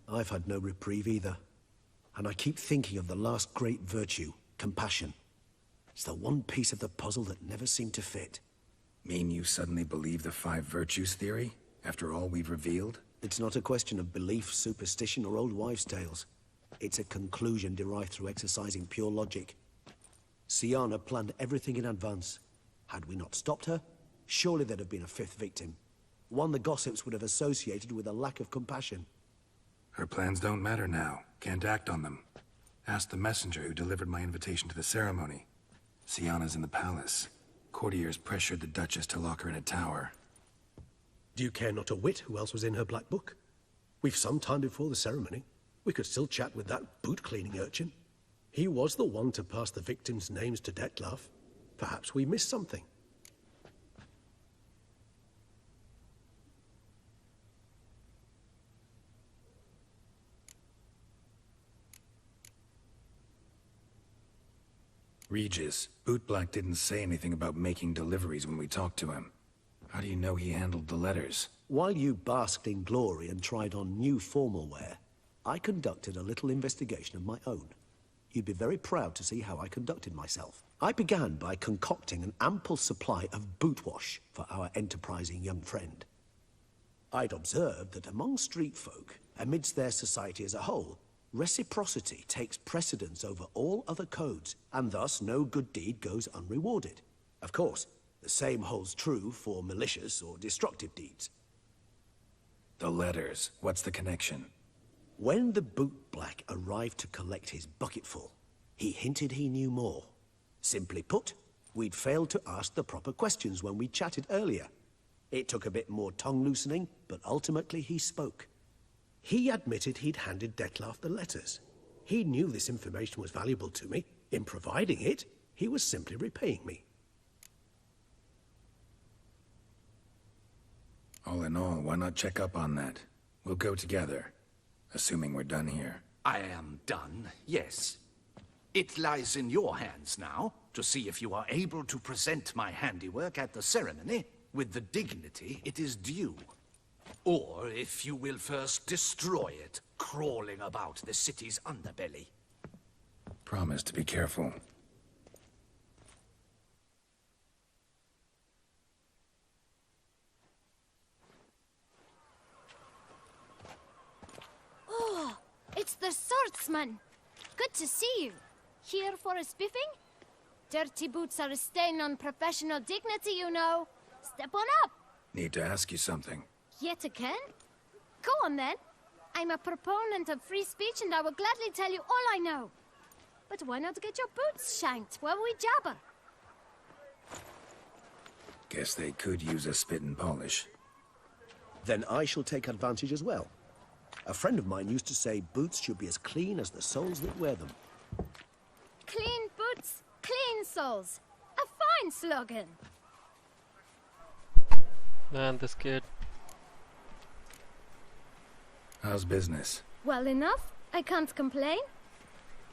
I've had no reprieve either. And I keep thinking of the last great virtue, compassion. It's the one piece of the puzzle that never seemed to fit. Mean you suddenly believe the 5 virtues theory, after all we've revealed? It's not a question of belief, superstition, or old wives' tales. It's a conclusion derived through exercising pure logic. Siana planned everything in advance. Had we not stopped her, surely there'd have been a 5th victim. One the gossips would have associated with a lack of compassion. Her plans don't matter now. Can't act on them. Ask the messenger who delivered my invitation to the ceremony. Siana's in the palace. Courtiers pressured the Duchess to lock her in a tower. Do you care not a whit who else was in her black book? We've some time before the ceremony. We could still chat with that boot-cleaning urchin. He was the one to pass the victims' names to Dettlaff. Perhaps we missed something. Regis, Bootblack didn't say anything about making deliveries when we talked to him. How do you know he handled the letters? While you basked in glory and tried on new formal wear, I conducted a little investigation of my own. You'd be very proud to see how I conducted myself. I began by concocting an ample supply of boot wash for our enterprising young friend. I'd observed that among street folk, amidst their society as a whole, reciprocity takes precedence over all other codes, and thus no good deed goes unrewarded. Of course, the same holds true for malicious or destructive deeds. The letters, what's the connection? When the bootblack arrived to collect his bucketful, he hinted he knew more. Simply put, we'd failed to ask the proper questions when we chatted earlier. It took a bit more tongue-loosening, but ultimately he spoke. He admitted he'd handed Dettlaff the letters. He knew this information was valuable to me. In providing it, he was simply repaying me. All in all, why not check up on that? We'll go together, assuming we're done here. I am done, yes. It lies in your hands now to see if you are able to present my handiwork at the ceremony with the dignity it is due. Or if you will first destroy it, crawling about the city's underbelly. Promise to be careful. Oh, it's the swordsman. Good to see you. Here for a spiffing? Dirty boots are a stain on professional dignity, you know. Step on up. Need to ask you something. Yet again? Go on then. I'm a proponent of free speech and I will gladly tell you all I know. But why not get your boots shanked while we jabber? Guess they could use a spit and polish. Then I shall take advantage as well. A friend of mine used to say boots should be as clean as the soles that wear them. Clean boots, clean soles. A fine slogan. Man, this kid. How's business? Well enough. I can't complain.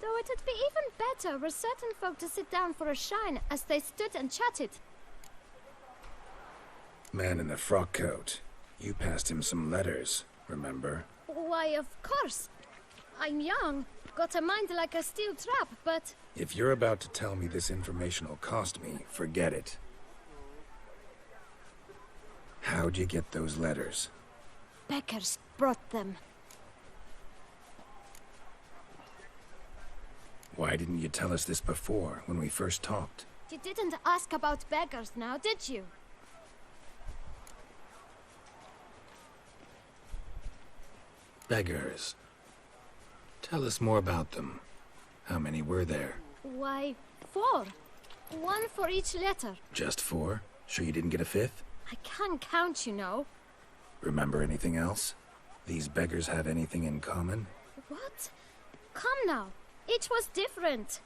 Though it'd be even better were certain folk to sit down for a shine as they stood and chatted. Man in the frock coat. You passed him some letters, remember? Why, of course. I'm young, got a mind like a steel trap, but... If you're about to tell me this information will cost me, forget it. How'd you get those letters? Beggars brought them. Why didn't you tell us this before, when we first talked? You didn't ask about beggars now, did you? Beggars. Tell us more about them. How many were there? Why, 4. 1 for each letter. Just 4? Sure you didn't get a 5th? I can't count, you know. Remember anything else? These beggars have anything in common? What? Come now. Each was different.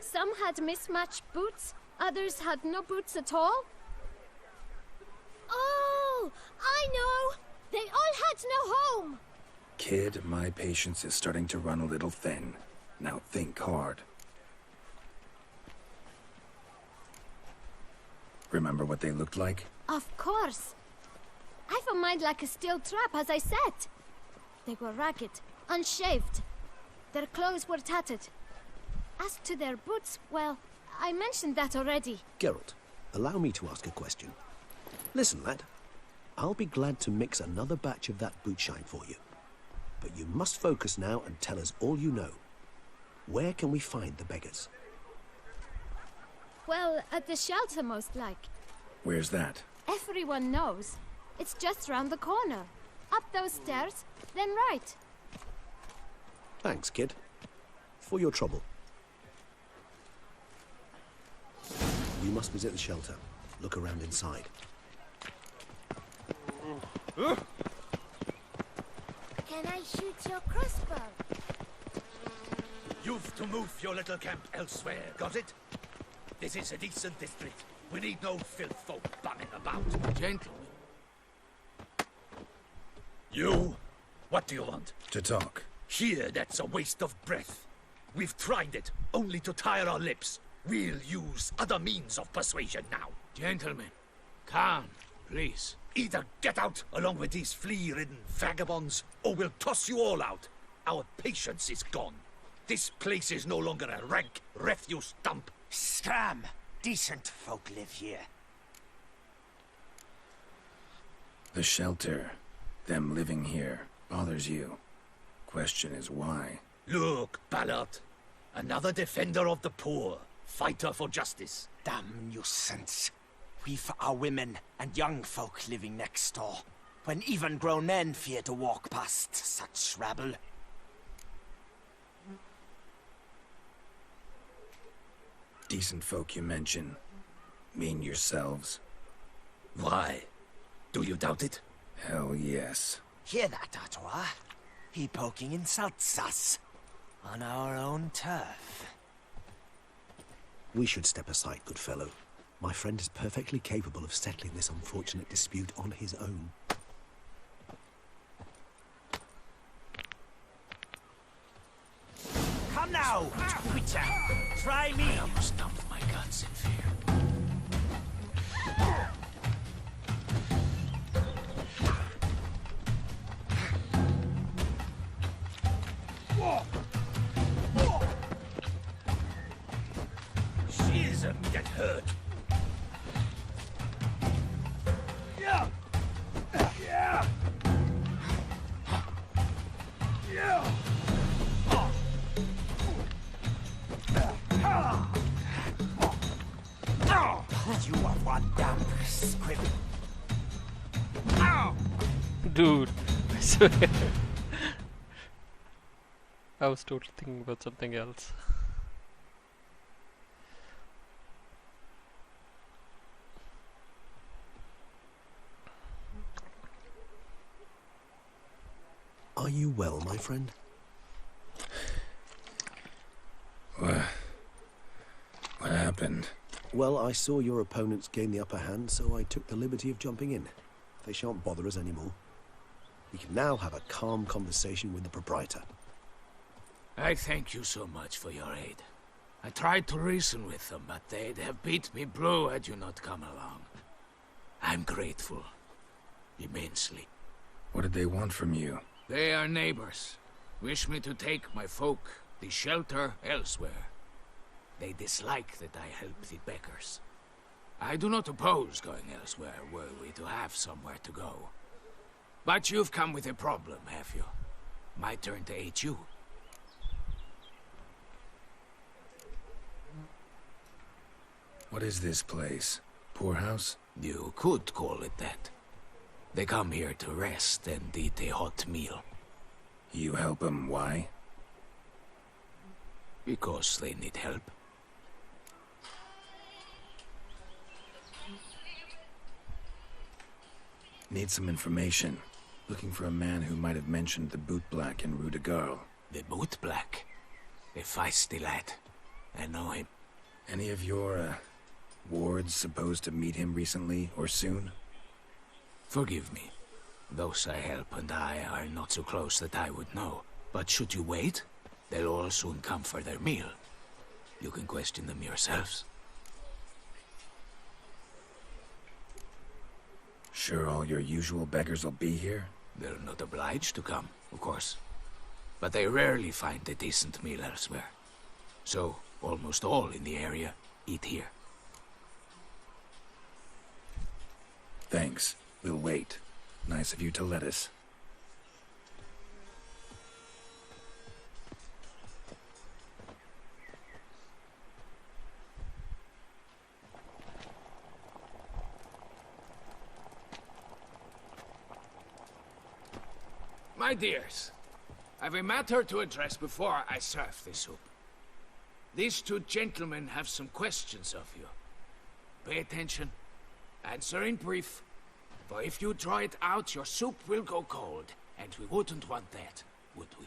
Some had mismatched boots, Others had no boots at all? Oh, I know! They all had no home! Kid, my patience is starting to run a little thin. Now think hard. Remember what they looked like? Of course. I've a mind like a steel trap, as I said. They were ragged, unshaved. Their clothes were tattered. As to their boots, well, I mentioned that already. Geralt, allow me to ask a question. Listen, lad. I'll be glad to mix another batch of that boot shine for you. But you must focus now and tell us all you know. Where can we find the beggars? Well, at the shelter, most like. Where's that? Everyone knows. It's just round the corner. Up those stairs, then right. Thanks, kid. For your trouble. You must visit the shelter. Look around inside. Can I shoot your crossbow? You've to move your little camp elsewhere, got it? This is a decent district. We need no filth folk bumming about. Gentlemen. You? What do you want? To talk. Here, that's a waste of breath. We've tried it, only to tire our lips. We'll use other means of persuasion now. Gentlemen. Calm, please. Either get out along with these flea-ridden vagabonds, or we'll toss you all out. Our patience is gone. This place is no longer a rank refuse dump. Scram! Decent folk live here. The shelter, them living here, bothers you. Question is why? Look, Ballard. Another defender of the poor. Fighter for justice. Damn nuisance. We've our women and young folk living next door, when even grown men fear to walk past such rabble. Decent folk you mention. Mean yourselves? Why? Do you doubt it? Hell yes. Hear that, Artois? He poking insults us. On our own turf. We should step aside, good fellow. My friend is perfectly capable of settling this unfortunate dispute on his own. Come now, Witcher! Try me! I almost dumped my guns in fear. She's get hurt. Yeah. Yeah. Yeah. You are one damn squib. Dude, I swear. I was totally thinking about something else. Are you well, my friend? What happened? Well, I saw your opponents gain the upper hand, so I took the liberty of jumping in. They shan't bother us anymore. We can now have a calm conversation with the proprietor. I thank you so much for your aid. I tried to reason with them, but they'd have beat me blue had you not come along. I'm grateful. Immensely. What did they want from you? They are neighbors. Wish me to take my folk, the shelter, elsewhere. They dislike that I help the beggars. I do not oppose going elsewhere were we to have somewhere to go. But you've come with a problem, have you? My turn to aid you. What is this place? Poorhouse? You could call it that. They come here to rest and eat a hot meal. You help them, why? Because they need help. Need some information. Looking for a man who might have mentioned the Boot Black in Rue de Garl. The Boot Black? A feisty lad. I know him. Any of your, Ward's supposed to meet him recently, or soon? Forgive me. Those I help and I are not so close that I would know. But should you wait, they'll all soon come for their meal. You can question them yourselves. Sure all your usual beggars will be here? They're not obliged to come, of course. But they rarely find a decent meal elsewhere. So, almost all in the area eat here. Thanks. We'll wait. Nice of you to let us. My dears, I've a matter to address before I serve the soup. These two gentlemen have some questions of you. Pay attention. Answer in brief. For if you draw it out, your soup will go cold. And we wouldn't want that, would we?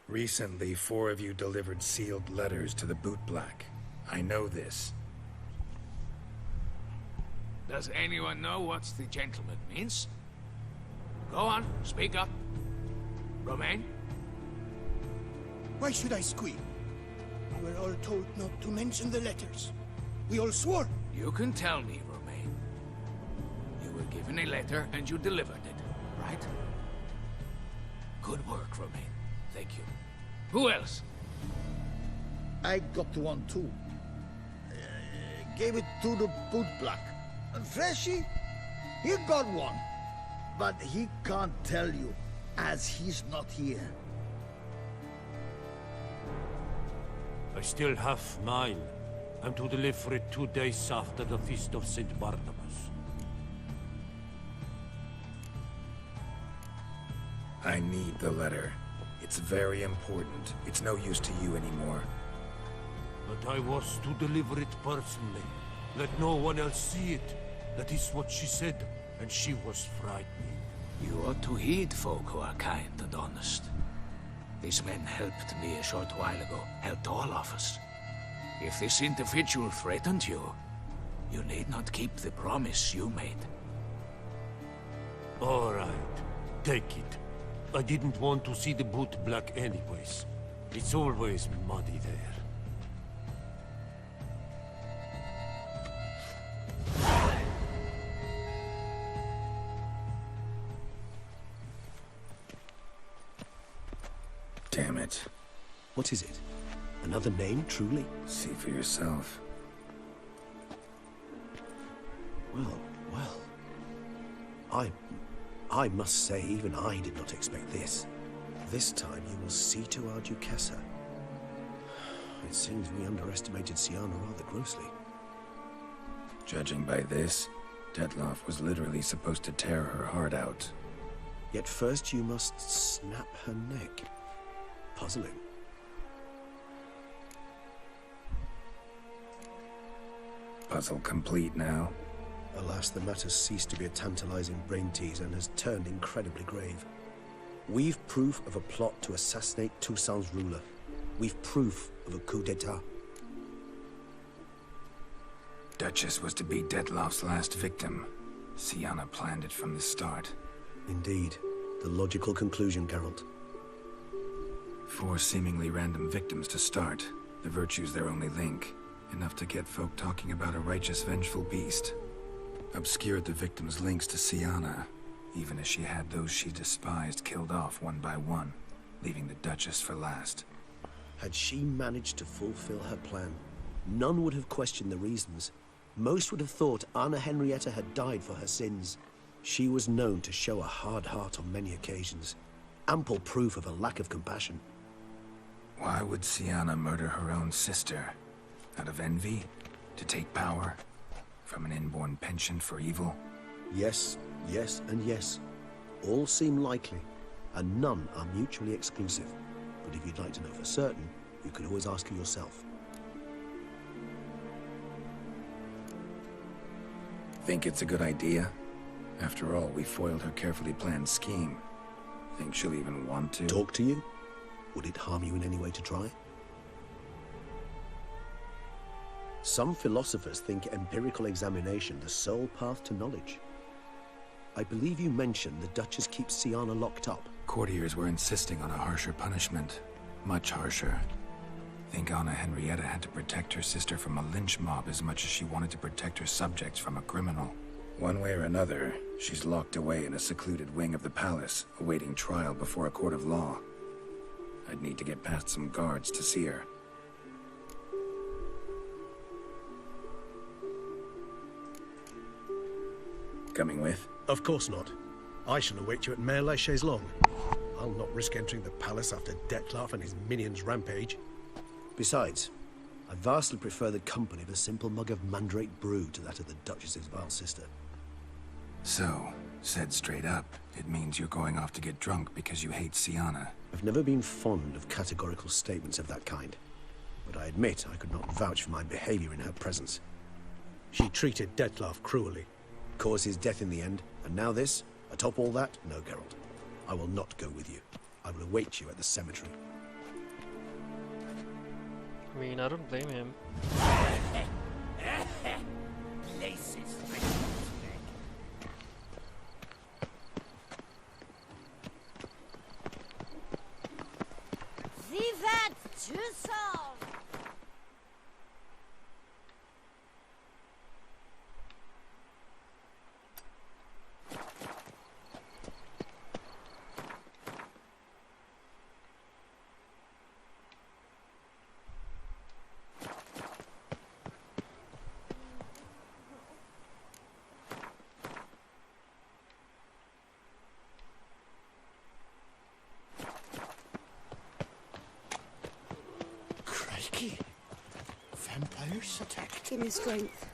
Recently, 4 of you delivered sealed letters to the bootblack. I know this. Does anyone know what the gentleman means? Go on, speak up. Romain? Why should I squeal? We were all told not to mention the letters. We all swore. You can tell me, Romain. You were given a letter and you delivered it, right? Good work, Romain. Thank you. Who else? I got one too. Gave it to the bootblack. And Freshy, he got one. But he can't tell you, as he's not here. I still have mine. I'm to deliver it 2 days after the Feast of St. Barnabas. I need the letter. It's very important. It's no use to you anymore. But I was to deliver it personally. Let no one else see it. That is what she said, and she was frightening. You ought to heed folk who are kind and honest. These men helped me a short while ago, helped all of us. If this individual threatened you, you need not keep the promise you made. All right, take it. I didn't want to see the bootblack anyways. It's always muddy there. Damn it. What is it? Another name, truly? See for yourself. Well. I must say, even I did not expect this. This time you will see to our Duquesa. It seems we underestimated Sienna rather grossly. Judging by this, Detloff was literally supposed to tear her heart out. Yet first you must snap her neck. Puzzling. Puzzle complete now. Alas, the matter's ceased to be a tantalizing brain tease and has turned incredibly grave. We've proof of a plot to assassinate Toussaint's ruler. We've proof of a coup d'etat. Duchess was to be Detloff's last victim. Sienna planned it from the start. Indeed. The logical conclusion, Geralt. 4 seemingly random victims to start. The virtue's their only link. Enough to get folk talking about a righteous, vengeful beast. Obscured the victims' links to Sienna, even as she had those she despised killed off one by one, leaving the Duchess for last. Had she managed to fulfill her plan, none would have questioned the reasons. Most would have thought Anna Henrietta had died for her sins. She was known to show a hard heart on many occasions. Ample proof of a lack of compassion. Why would Sienna murder her own sister? Out of envy? To take power? From an inborn penchant for evil? Yes, yes, and yes. All seem likely, and none are mutually exclusive. But if you'd like to know for certain, you can always ask her yourself. Think it's a good idea? After all, we foiled her carefully planned scheme. Think she'll even want to? Talk to you? Would it harm you in any way to try? Some philosophers think empirical examination the sole path to knowledge. I believe you mentioned the Duchess keeps Sienna locked up. Courtiers were insisting on a harsher punishment. Much harsher. Think Anna Henrietta had to protect her sister from a lynch mob as much as she wanted to protect her subjects from a criminal. One way or another, she's locked away in a secluded wing of the palace, awaiting trial before a court of law. I'd need to get past some guards to see her. Coming with? Of course not. I shall await you at Mare la Chaise Longue. I'll not risk entering the palace after Dettlaff and his minions rampage. Besides, I vastly prefer the company of a simple mug of mandrake brew to that of the Duchess's vile sister. So, said straight up, it means you're going off to get drunk because you hate Sienna. I've never been fond of categorical statements of that kind, but I admit I could not vouch for my behavior in her presence. She treated Dettlaff cruelly, caused his death in the end, and now this? Atop all that? No, Geralt. I will not go with you. I will await you at the cemetery. I mean, I don't blame him. Places. Vivat Tussauds! Vampires attacked. Give me strength.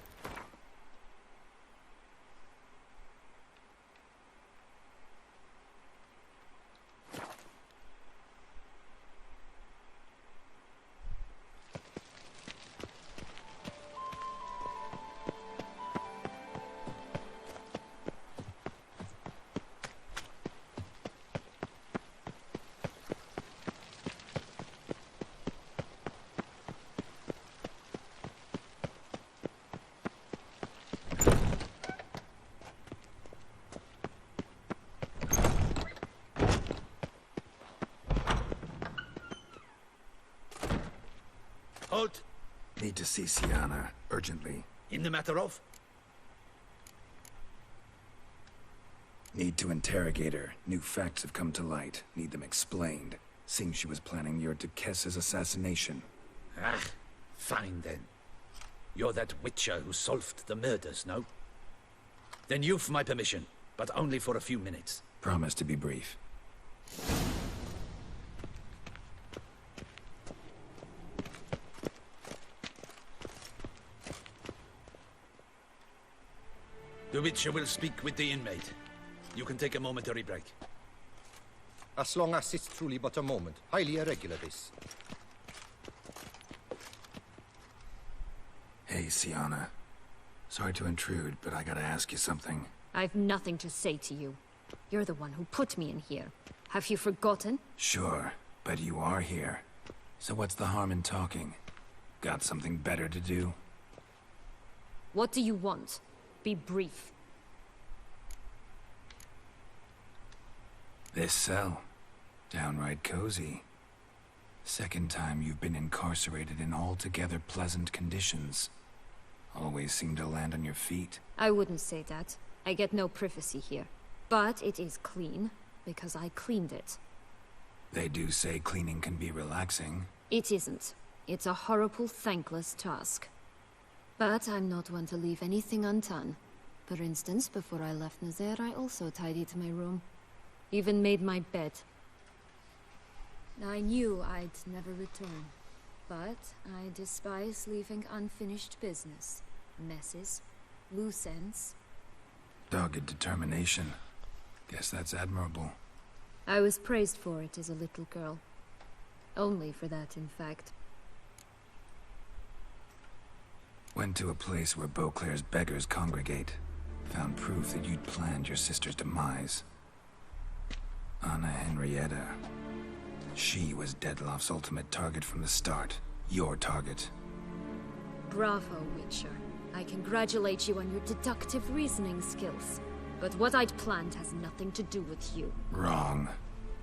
Halt! Need to see Sienna, urgently. In the matter of? Need to interrogate her. New facts have come to light. Need them explained. Seems she was planning your Duquesse's assassination. Ah, fine then. You're that witcher who solved the murders, no? Then you've my permission, but only for a few minutes. Promise to be brief. The Witcher will speak with the inmate. You can take a momentary break. As long as it's truly but a moment. Highly irregular, this. Hey, Sienna. Sorry to intrude, but I gotta ask you something. I've nothing to say to you. You're the one who put me in here. Have you forgotten? Sure, but you are here. So what's the harm in talking? Got something better to do? What do you want? Be brief. This cell. Downright cozy. Second time you've been incarcerated in altogether pleasant conditions. Always seem to land on your feet. I wouldn't say that. I get no privacy here. But it is clean, because I cleaned it. They do say cleaning can be relaxing. It isn't. It's a horrible, thankless task. But I'm not one to leave anything undone. For instance, before I left Nazaire, I also tidied my room. Even made my bed. I knew I'd never return. But I despise leaving unfinished business. Messes. Loose ends. Dogged determination. Guess that's admirable. I was praised for it as a little girl. Only for that, in fact. Went to a place where Beauclair's beggars congregate. Found proof that you'd planned your sister's demise. Anna Henrietta. She was Dettlaff's ultimate target from the start. Your target. Bravo, Witcher. I congratulate you on your deductive reasoning skills. But what I'd planned has nothing to do with you. Wrong.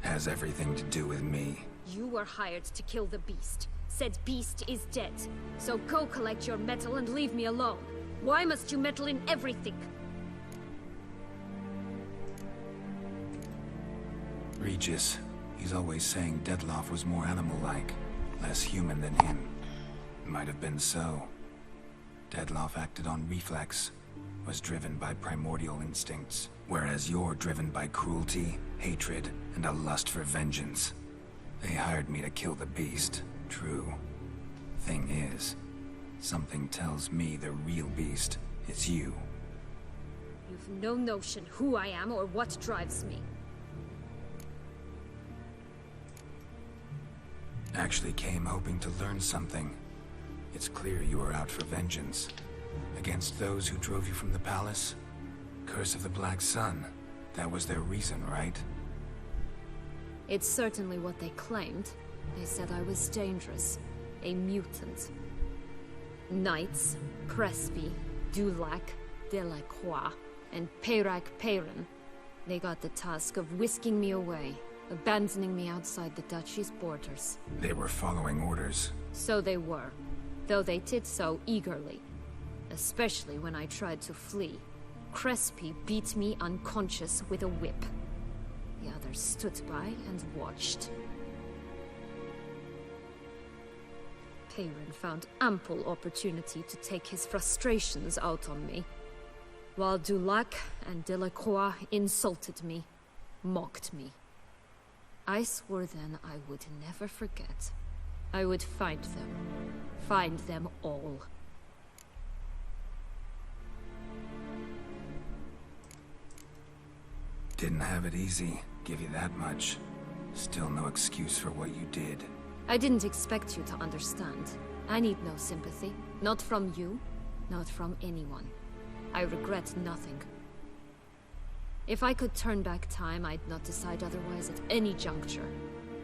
Has everything to do with me. You were hired to kill the beast. Said beast is dead. So go collect your metal and leave me alone. Why must you meddle in everything? Regis. He's always saying Dettlaff was more animal-like, less human than him. Might have been so. Dettlaff acted on reflex, was driven by primordial instincts, whereas you're driven by cruelty, hatred, and a lust for vengeance. They hired me to kill the beast, true. Thing is, something tells me the real beast is you. You've no notion who I am or what drives me. Actually came hoping to learn something. It's clear you were out for vengeance. Against those who drove you from the palace? Curse of the Black Sun. That was their reason, right? It's certainly what they claimed. They said I was dangerous. A mutant. Knights, Crespi, Dulac, Delacroix, and Peyrac Peyran. They got the task of whisking me away, abandoning me outside the duchy's borders. They were following orders. So they were, though they did so eagerly. Especially when I tried to flee. Crespi beat me unconscious with a whip. The others stood by and watched. Peyran found ample opportunity to take his frustrations out on me, while Dulac and Delacroix insulted me, mocked me. I swore then I would never forget. I would find them all. Didn't have it easy, give you that much. Still no excuse for what you did. I didn't expect you to understand. I need no sympathy. Not from you, not from anyone. I regret nothing. If I could turn back time, I'd not decide otherwise at any juncture.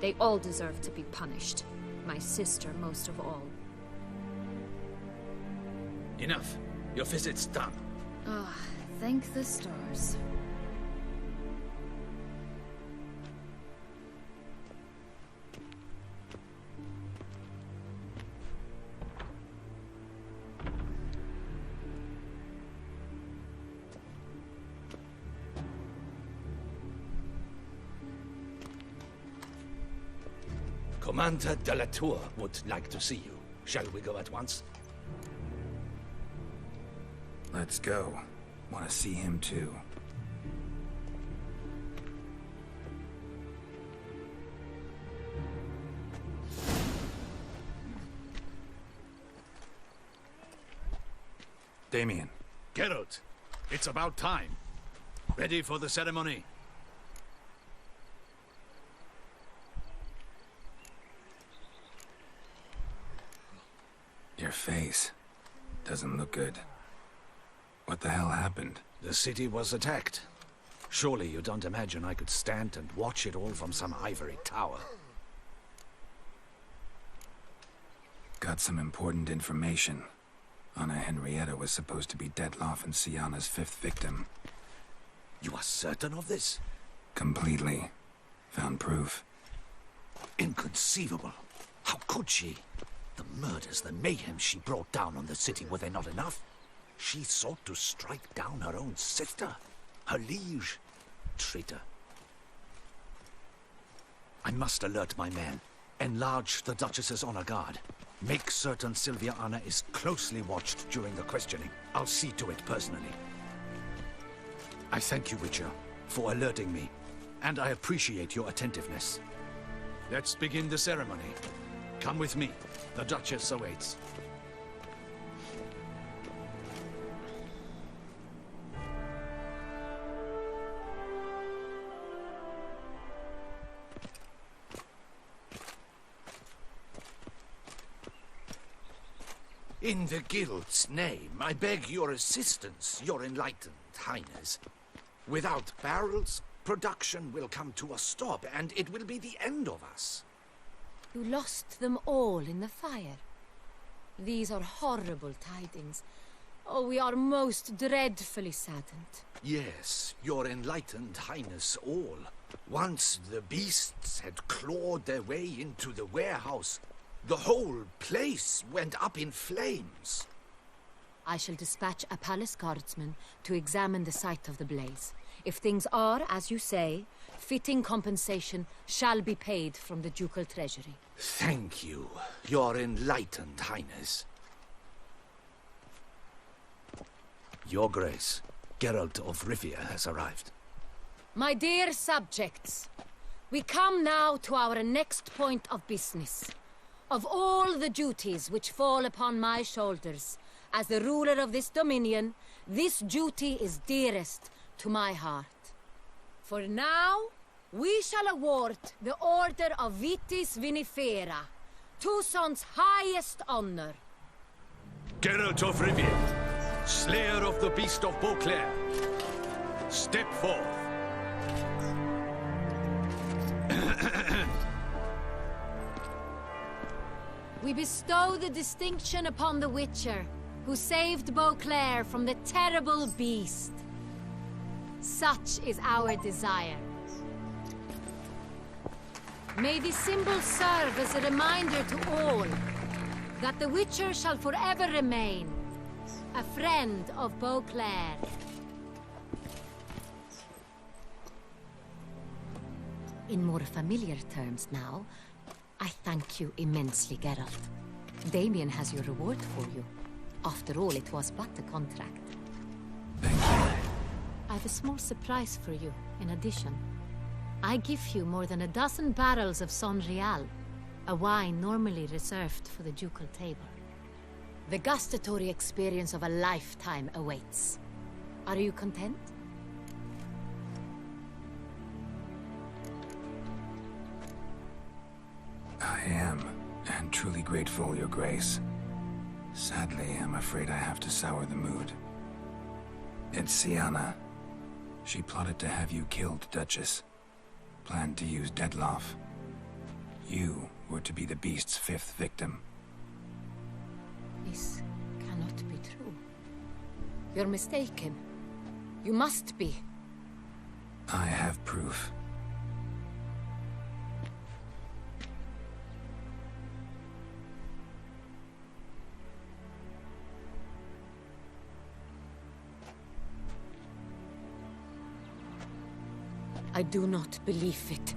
They all deserve to be punished. My sister most of all. Enough. Your visit's done. Ah, thank the stars. Commander de la Tour would like to see you. Shall we go at once? Let's go. Want to see him too. Damien. Geralt, it's about time. Ready for the ceremony? Your face doesn't look good. What the hell happened? The city was attacked. Surely you don't imagine I could stand and watch it all from some ivory tower. Got some important information. Anna Henrietta was supposed to be Dettlaff and Syanna's 5th victim. You are certain of this? Completely. Found proof. Inconceivable. How could she? The murders, the mayhem she brought down on the city, were they not enough? She sought to strike down her own sister, her liege. Traitor. I must alert my men. Enlarge the Duchess's honor guard. Make certain Sylvia Anna is closely watched during the questioning. I'll see to it personally. I thank you, Witcher, for alerting me, and I appreciate your attentiveness. Let's begin the ceremony. Come with me. The Duchess awaits. In the Guild's name, I beg your assistance, your enlightened highness. Without barrels, production will come to a stop, and it will be the end of us. You lost them all in the fire. These are horrible tidings. Oh, we are most dreadfully saddened. Yes, your enlightened highness all. Once the beasts had clawed their way into the warehouse, the whole place went up in flames. I shall dispatch a palace guardsman to examine the site of the blaze. If things are, as you say, fitting compensation shall be paid from the ducal treasury. Thank you, your enlightened highness. Your Grace, Geralt of Rivia has arrived. My dear subjects, we come now to our next point of business. Of all the duties which fall upon my shoulders, as the ruler of this dominion, this duty is dearest to my heart. For now, we shall award the Order of Vitis Vinifera, Tucson's highest honor. Geralt of Rivia, Slayer of the Beast of Beauclair, step forth. We bestow the distinction upon the Witcher, who saved Beauclair from the terrible beast. Such is our desire. May this symbol serve as a reminder to all that the Witcher shall forever remain a friend of Beauclair. In more familiar terms now, I thank you immensely, Geralt. Damien has your reward for you. After all, it was but a contract. Thank you. I have a small surprise for you, in addition. I give you more than 12 barrels of Son Real, a wine normally reserved for the ducal table. The gustatory experience of a lifetime awaits. Are you content? I am, and truly grateful, Your Grace. Sadly, I'm afraid I have to sour the mood. It's Sienna. She plotted to have you killed, Duchess. Planned to use Dettlaff. You were to be the beast's 5th victim. This cannot be true. You're mistaken. You must be. I have proof. I do not believe it.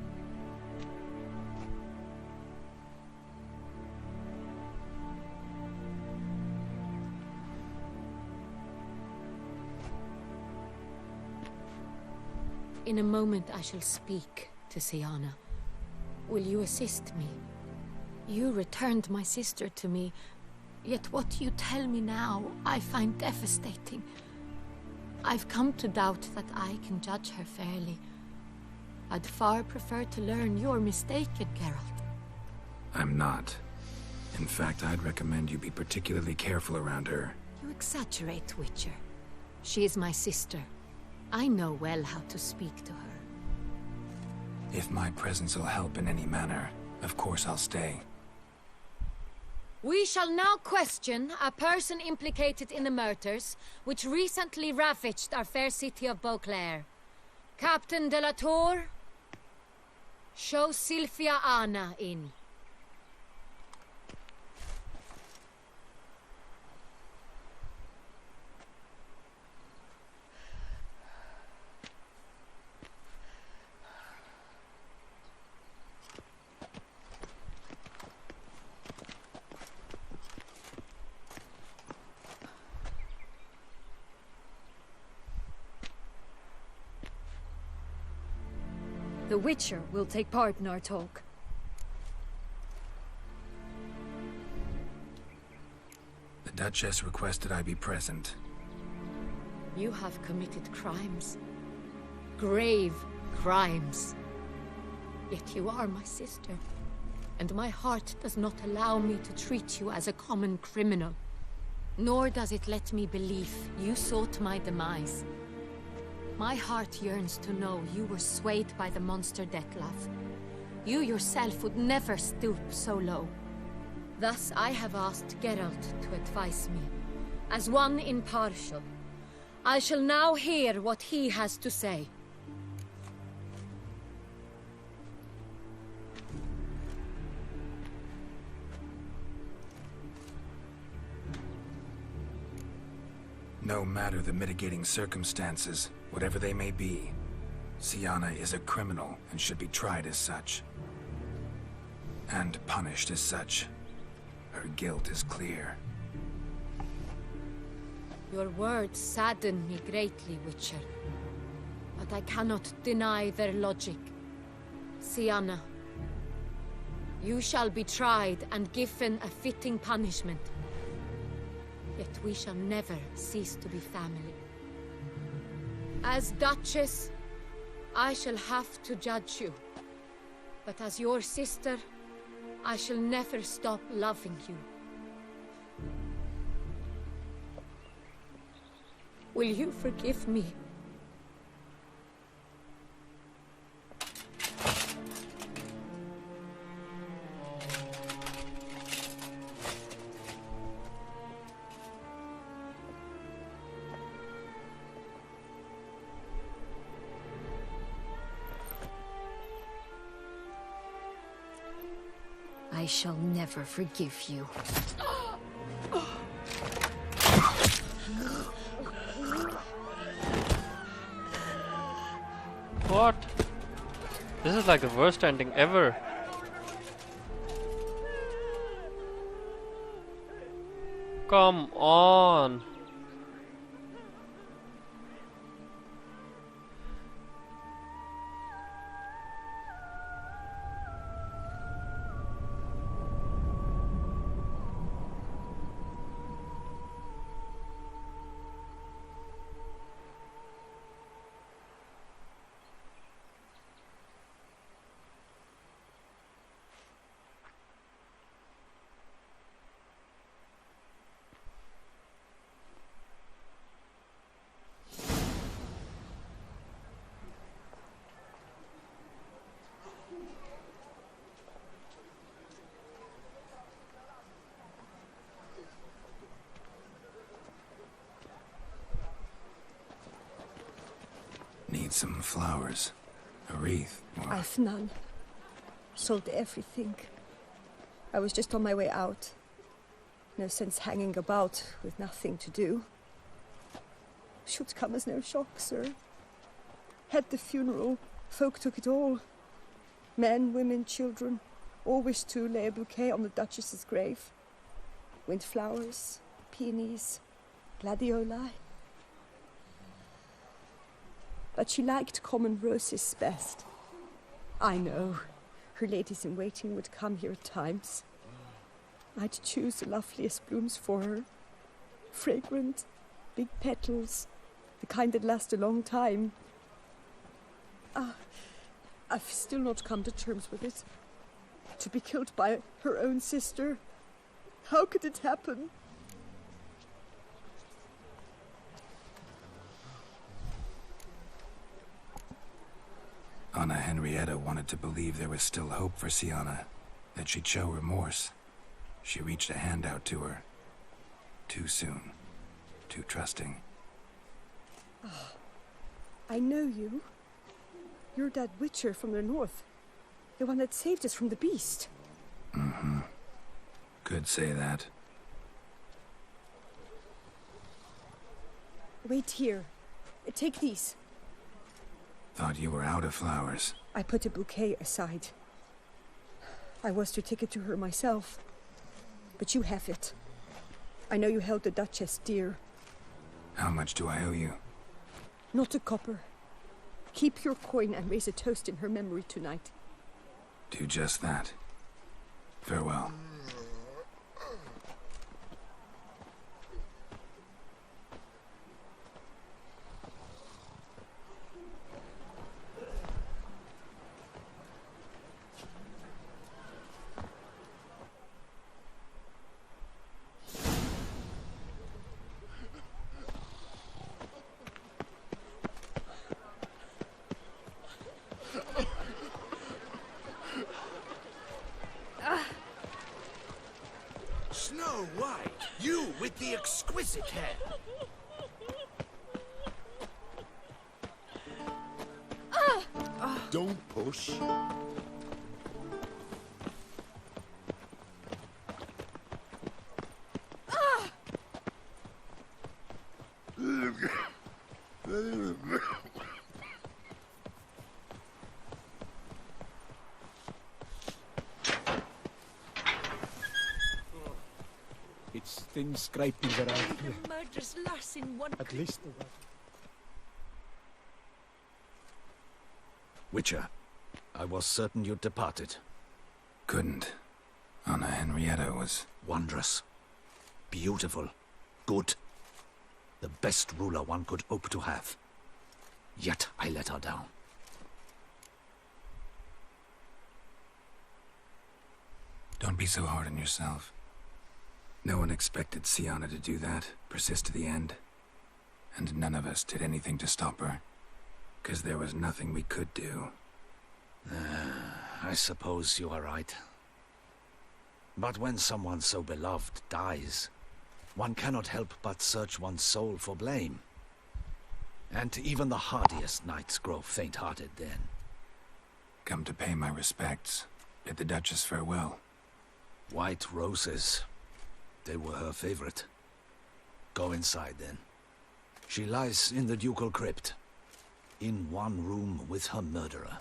In a moment I shall speak to Sienna. Will you assist me? You returned my sister to me, yet what you tell me now I find devastating. I've come to doubt that I can judge her fairly. I'd far prefer to learn you're mistaken, Geralt. I'm not. In fact, I'd recommend you be particularly careful around her. You exaggerate, Witcher. She is my sister. I know well how to speak to her. If my presence will help in any manner, of course I'll stay. We shall now question a person implicated in the murders which recently ravaged our fair city of Beauclair. Captain de la Tour, show Sylvia Anna in. The Witcher will take part in our talk. The Duchess requested I be present. You have committed crimes. Grave crimes. Yet you are my sister. And my heart does not allow me to treat you as a common criminal. Nor does it let me believe you sought my demise. My heart yearns to know you were swayed by the monster Dettlaff. You yourself would never stoop so low. Thus I have asked Geralt to advise me, as one impartial. I shall now hear what he has to say. No matter the mitigating circumstances, whatever they may be, Sienna is a criminal and should be tried as such. And punished as such. Her guilt is clear. Your words sadden me greatly, Witcher. But I cannot deny their logic. Sienna, you shall be tried and given a fitting punishment. Yet we shall never cease to be family. As Duchess, I shall have to judge you. But as your sister, I shall never stop loving you. Will you forgive me? I shall never forgive you. What? This is like the worst ending ever. Come on. Need some flowers. A wreath, or... I've none. Sold everything. I was just on my way out. No sense hanging about with nothing to do. Should come as no shock, sir. Had the funeral. Folk took it all. Men, women, children. All wished to lay a bouquet on the Duchess's grave. Windflowers, peonies, gladioli. But she liked common roses best. I know. Her ladies-in-waiting would come here at times. I'd choose the loveliest blooms for her. Fragrant, big petals, the kind that last a long time. I've still not come to terms with it. To be killed by her own sister. How could it happen? Anna Henrietta wanted to believe there was still hope for Sienna, that she'd show remorse. She reached a hand out to her. Too soon. Too trusting. Oh, I know you. You're that Witcher from the north. The one that saved us from the beast. Mm-hmm. Could say that. Wait here. Take these. Thought you were out of flowers. I put a bouquet aside. I was to take it to her myself. But you have it. I know you held the Duchess dear. How much do I owe you? Not a copper. Keep your coin and raise a toast in her memory tonight. Do just that. Farewell. Why? You with the exquisite hair. Don't push. It's thin scrapings around here. A murderous lass in one. At least the one. Witcher, I was certain you'd departed. Couldn't. Anna Henrietta was... Wondrous. Beautiful. Good. The best ruler one could hope to have. Yet I let her down. Don't be so hard on yourself. No one expected Sienna to do that, persist to the end. And none of us did anything to stop her. 'Cause there was nothing we could do. I suppose you are right. But when someone so beloved dies, one cannot help but search one's soul for blame. And even the hardiest knights grow faint-hearted then. Come to pay my respects. Bid the Duchess farewell. White roses. They were her favorite. Go inside then. She lies in the ducal crypt. In one room with her murderer.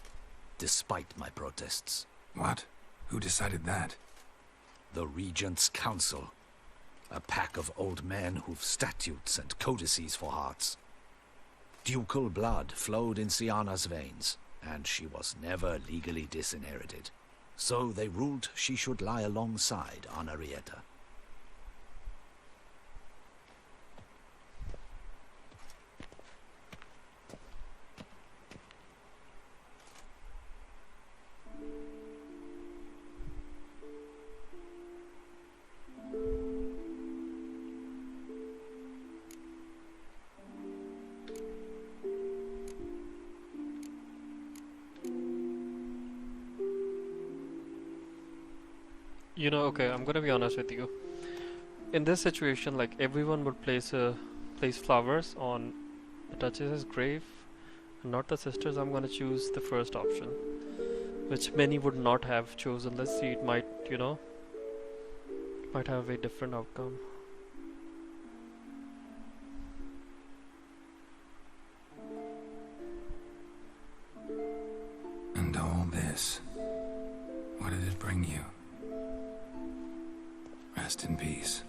Despite my protests. What? Who decided that? The Regent's Council. A pack of old men who've statutes and codices for hearts. Ducal blood flowed in Sienna's veins, and she was never legally disinherited. So they ruled she should lie alongside Henrietta. You know, okay, I'm gonna be honest with you. In this situation, like, everyone would place flowers on the Duchess's grave, and not the sisters. I'm gonna choose the first option, which many would not have chosen. Let's see, it might, you know, might have a different outcome. And all this, what did it bring you? Rest in peace.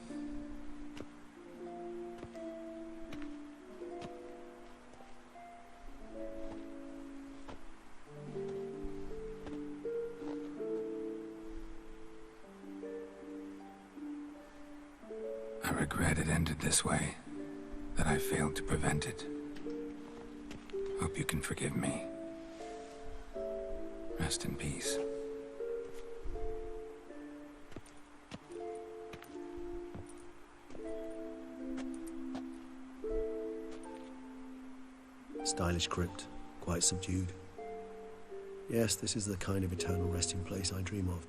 I regret it ended this way, that I failed to prevent it. Hope you can forgive me. Rest in peace. Stylish crypt, quite subdued. Yes, this is the kind of eternal resting place I dream of.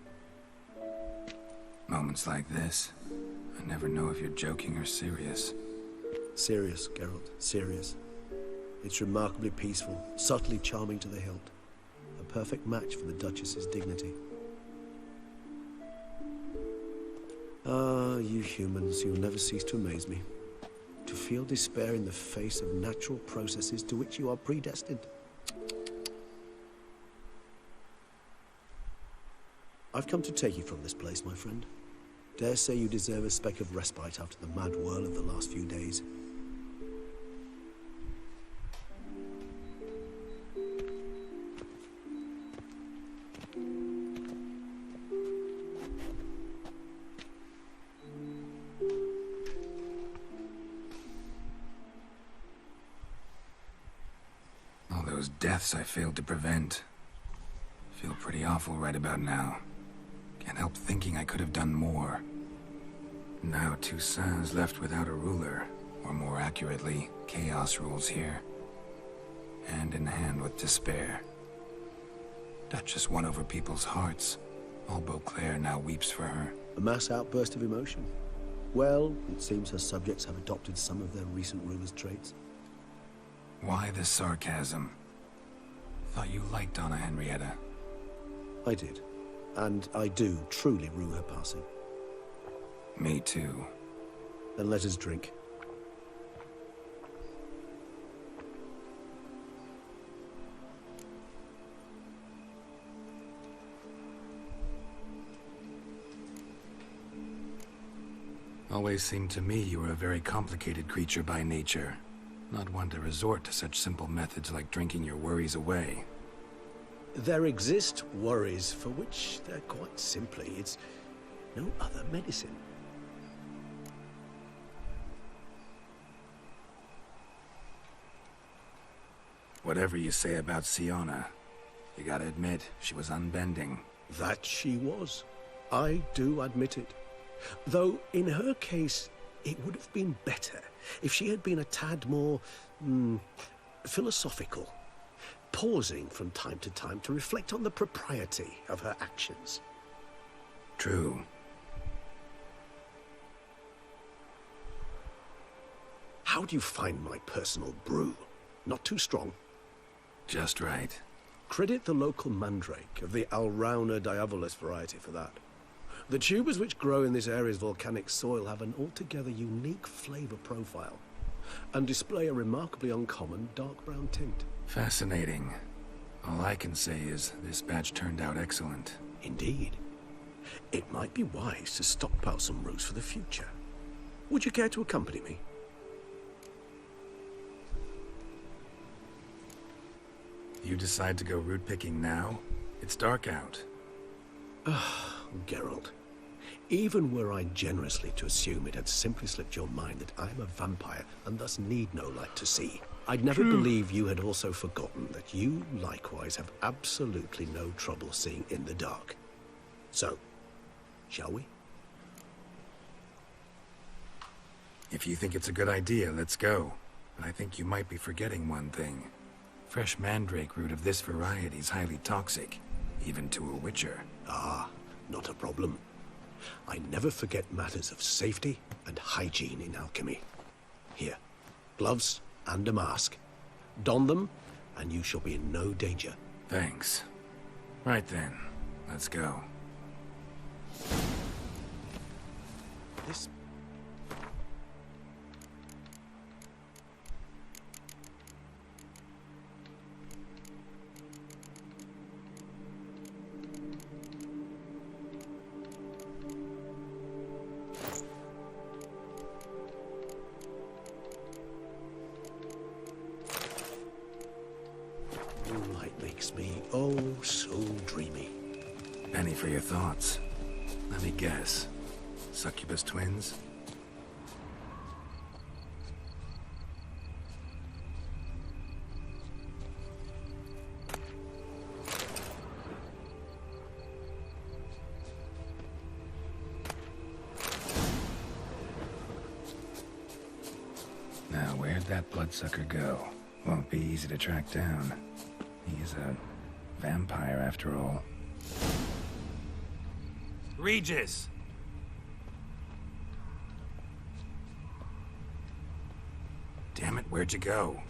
Moments like this, I never know if you're joking or serious. Serious, Geralt, serious. It's remarkably peaceful, subtly charming to the hilt. A perfect match for the Duchess's dignity. Ah, you humans, you'll never cease to amaze me. To feel despair in the face of natural processes to which you are predestined. I've come to take you from this place, my friend. Dare say you deserve a speck of respite after the mad whirl of the last few days. All those deaths I failed to prevent. Feel pretty awful right about now. Can't help thinking I could have done more. Now Toussaint's left without a ruler, or more accurately, chaos rules here. Hand in hand with despair. Duchess won over people's hearts. All Beauclair now weeps for her. A mass outburst of emotion. Well, it seems her subjects have adopted some of their recent ruler's traits. Why the sarcasm? Thought you liked Donna Henrietta. I did. And I do truly rue her passing. Me too. Then let us drink. Always seemed to me you were a very complicated creature by nature. Not one to resort to such simple methods like drinking your worries away. There exist worries for which they're quite simply, it's no other medicine. Whatever you say about Siona, you gotta admit, she was unbending. That she was. I do admit it. Though, in her case, it would have been better if she had been a tad more, philosophical, pausing from time to time to reflect on the propriety of her actions. True. How do you find my personal brew? Not too strong? Just right. Credit the local mandrake of the Alrauna diabolus variety for that. The tubers which grow in this area's volcanic soil have an altogether unique flavor profile and display a remarkably uncommon dark brown tint. Fascinating. All I can say is this batch turned out excellent. Indeed. It might be wise to stockpile some roots for the future. Would you care to accompany me? You decide to go root picking now? It's dark out. Geralt, even were I generously to assume it had simply slipped your mind that I am a vampire and thus need no light to see, I'd never believe you had also forgotten that you likewise have absolutely no trouble seeing in the dark. So, shall we? If you think it's a good idea, let's go. But I think you might be forgetting one thing. Fresh mandrake root of this variety is highly toxic, even to a witcher. Ah, not a problem. I never forget matters of safety and hygiene in alchemy. Here, gloves and a mask. Don them, and you shall be in no danger. Thanks. Right then, let's go. This... Moonlight makes me oh so dreamy. Penny for your thoughts. Let me guess. Succubus twins? Now, where'd that bloodsucker go? Won't be easy to track down. He's a vampire after all. Regis! Damn it, where'd you go?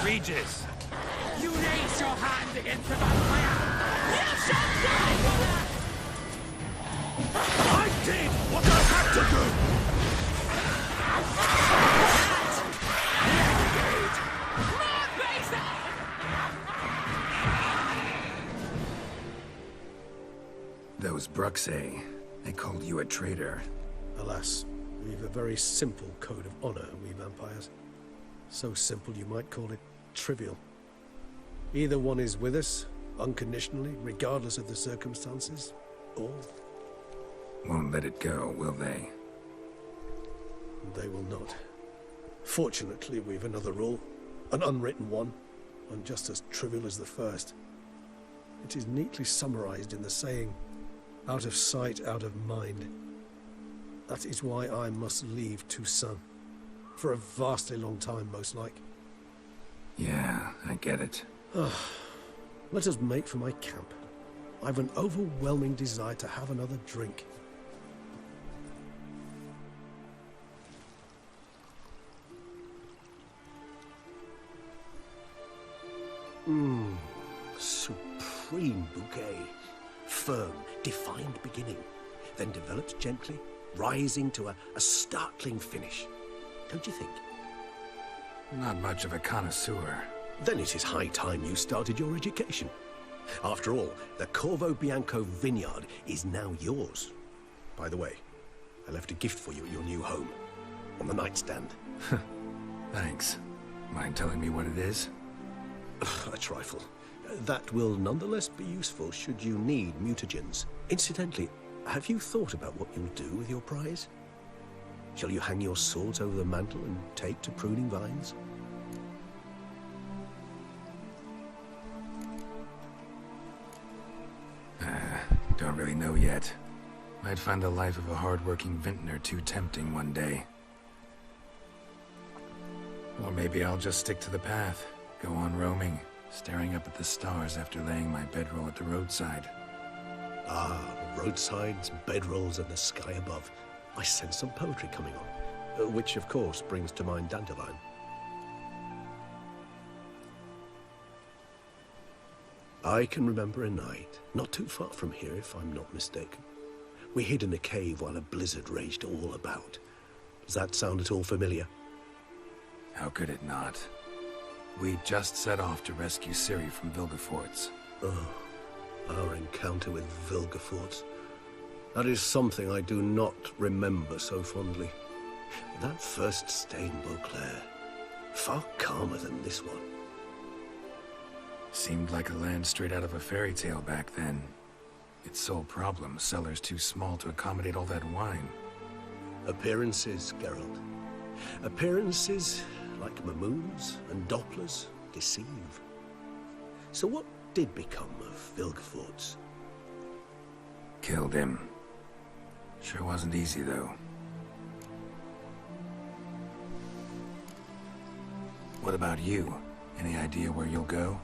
Regis! You raise your hand against the vampire! You shall die for that! I did what I had to do! Those Bruxae, they called you a traitor. Alas, we've a very simple code of honor, we vampires. So simple you might call it trivial. Either one is with us, unconditionally, regardless of the circumstances, or... Won't let it go, will they? They will not. Fortunately, we've another rule, an unwritten one, and just as trivial as the first. It is neatly summarized in the saying, out of sight, out of mind. That is why I must leave Toussaint. For a vastly long time, most like. Yeah, I get it. Let us make for my camp. I've an overwhelming desire to have another drink. Supreme bouquet. Firm, defined beginning, then develops gently, rising to a startling finish. Don't you think? Not much of a connoisseur. Then it is high time you started your education. After all, the Corvo Bianco vineyard is now yours. By the way, I left a gift for you at your new home. On the nightstand. Thanks. Mind telling me what it is? A trifle. That will nonetheless be useful should you need mutagens. Incidentally, have you thought about what you'll do with your prize? Shall you hang your swords over the mantle and take to pruning vines? Don't really know yet. Might find the life of a hard-working vintner too tempting one day. Or maybe I'll just stick to the path, go on roaming, staring up at the stars after laying my bedroll at the roadside. Ah, roadsides, bedrolls, and the sky above. I sense some poetry coming on, which of course brings to mind Dandelion. I can remember a night, not too far from here if I'm not mistaken. We hid in a cave while a blizzard raged all about. Does that sound at all familiar? How could it not? We just set off to rescue Ciri from Vilgefortz. Oh, our encounter with Vilgefortz. That is something I do not remember so fondly. That first stay in Beauclair, far calmer than this one. Seemed like a land straight out of a fairy tale back then. Its sole problem, cellars too small to accommodate all that wine. Appearances, Geralt. Appearances, like Mamoons and Dopplers, deceive. So what did become of Vilgefortz? Killed him. Sure wasn't easy, though. What about you? Any idea where you'll go?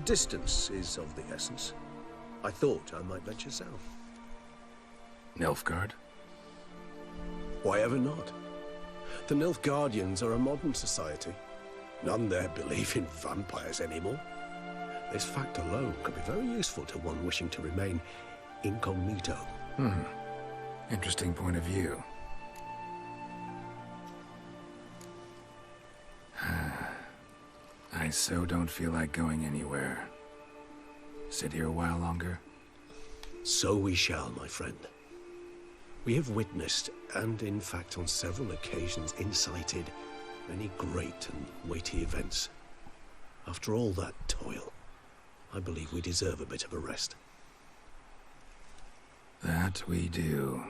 Distance is of the essence. I thought I might venture south. Nilfgaard? Why ever not? The Nilfgaardians are a modern society. None there believe in vampires anymore. This fact alone could be very useful to one wishing to remain incognito. Interesting point of view. I so don't feel like going anywhere. Sit here a while longer? So we shall, my friend. We have witnessed, and in fact on several occasions incited, many great and weighty events. After all that toil, I believe we deserve a bit of a rest. That we do.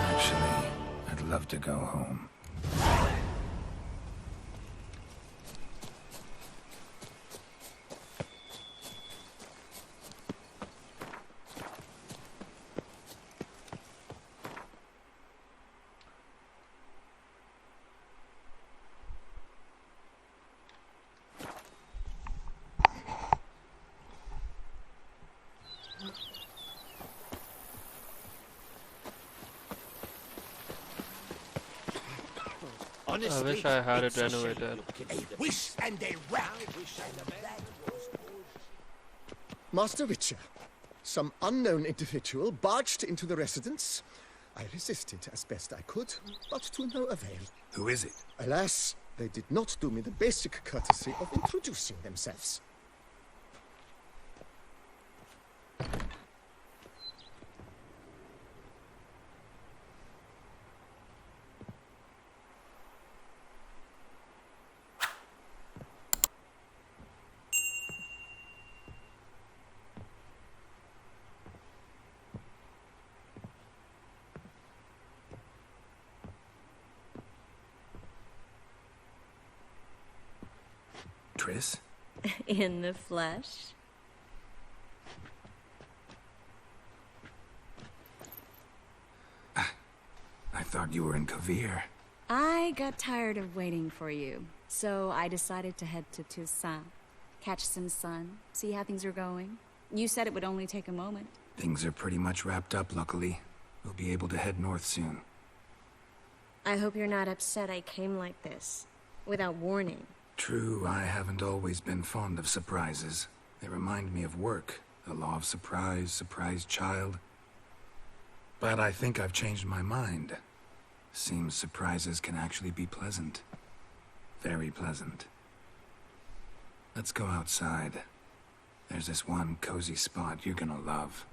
Actually, I'd love to go home. I wish I had it renovated. A wish and a whack. Master Witcher, some unknown individual barged into the residence. I resisted as best I could, but to no avail. Who is it? Alas, they did not do me the basic courtesy of introducing themselves. Triss? In the flesh? I thought you were in Kavir. I got tired of waiting for you, so I decided to head to Toussaint. Catch some sun, see how things are going. You said it would only take a moment. Things are pretty much wrapped up, luckily. We'll be able to head north soon. I hope you're not upset I came like this, without warning. True, I haven't always been fond of surprises. They remind me of work. The law of surprise, surprise child. But I think I've changed my mind. Seems surprises can actually be pleasant. Very pleasant. Let's go outside. There's this one cozy spot you're gonna love.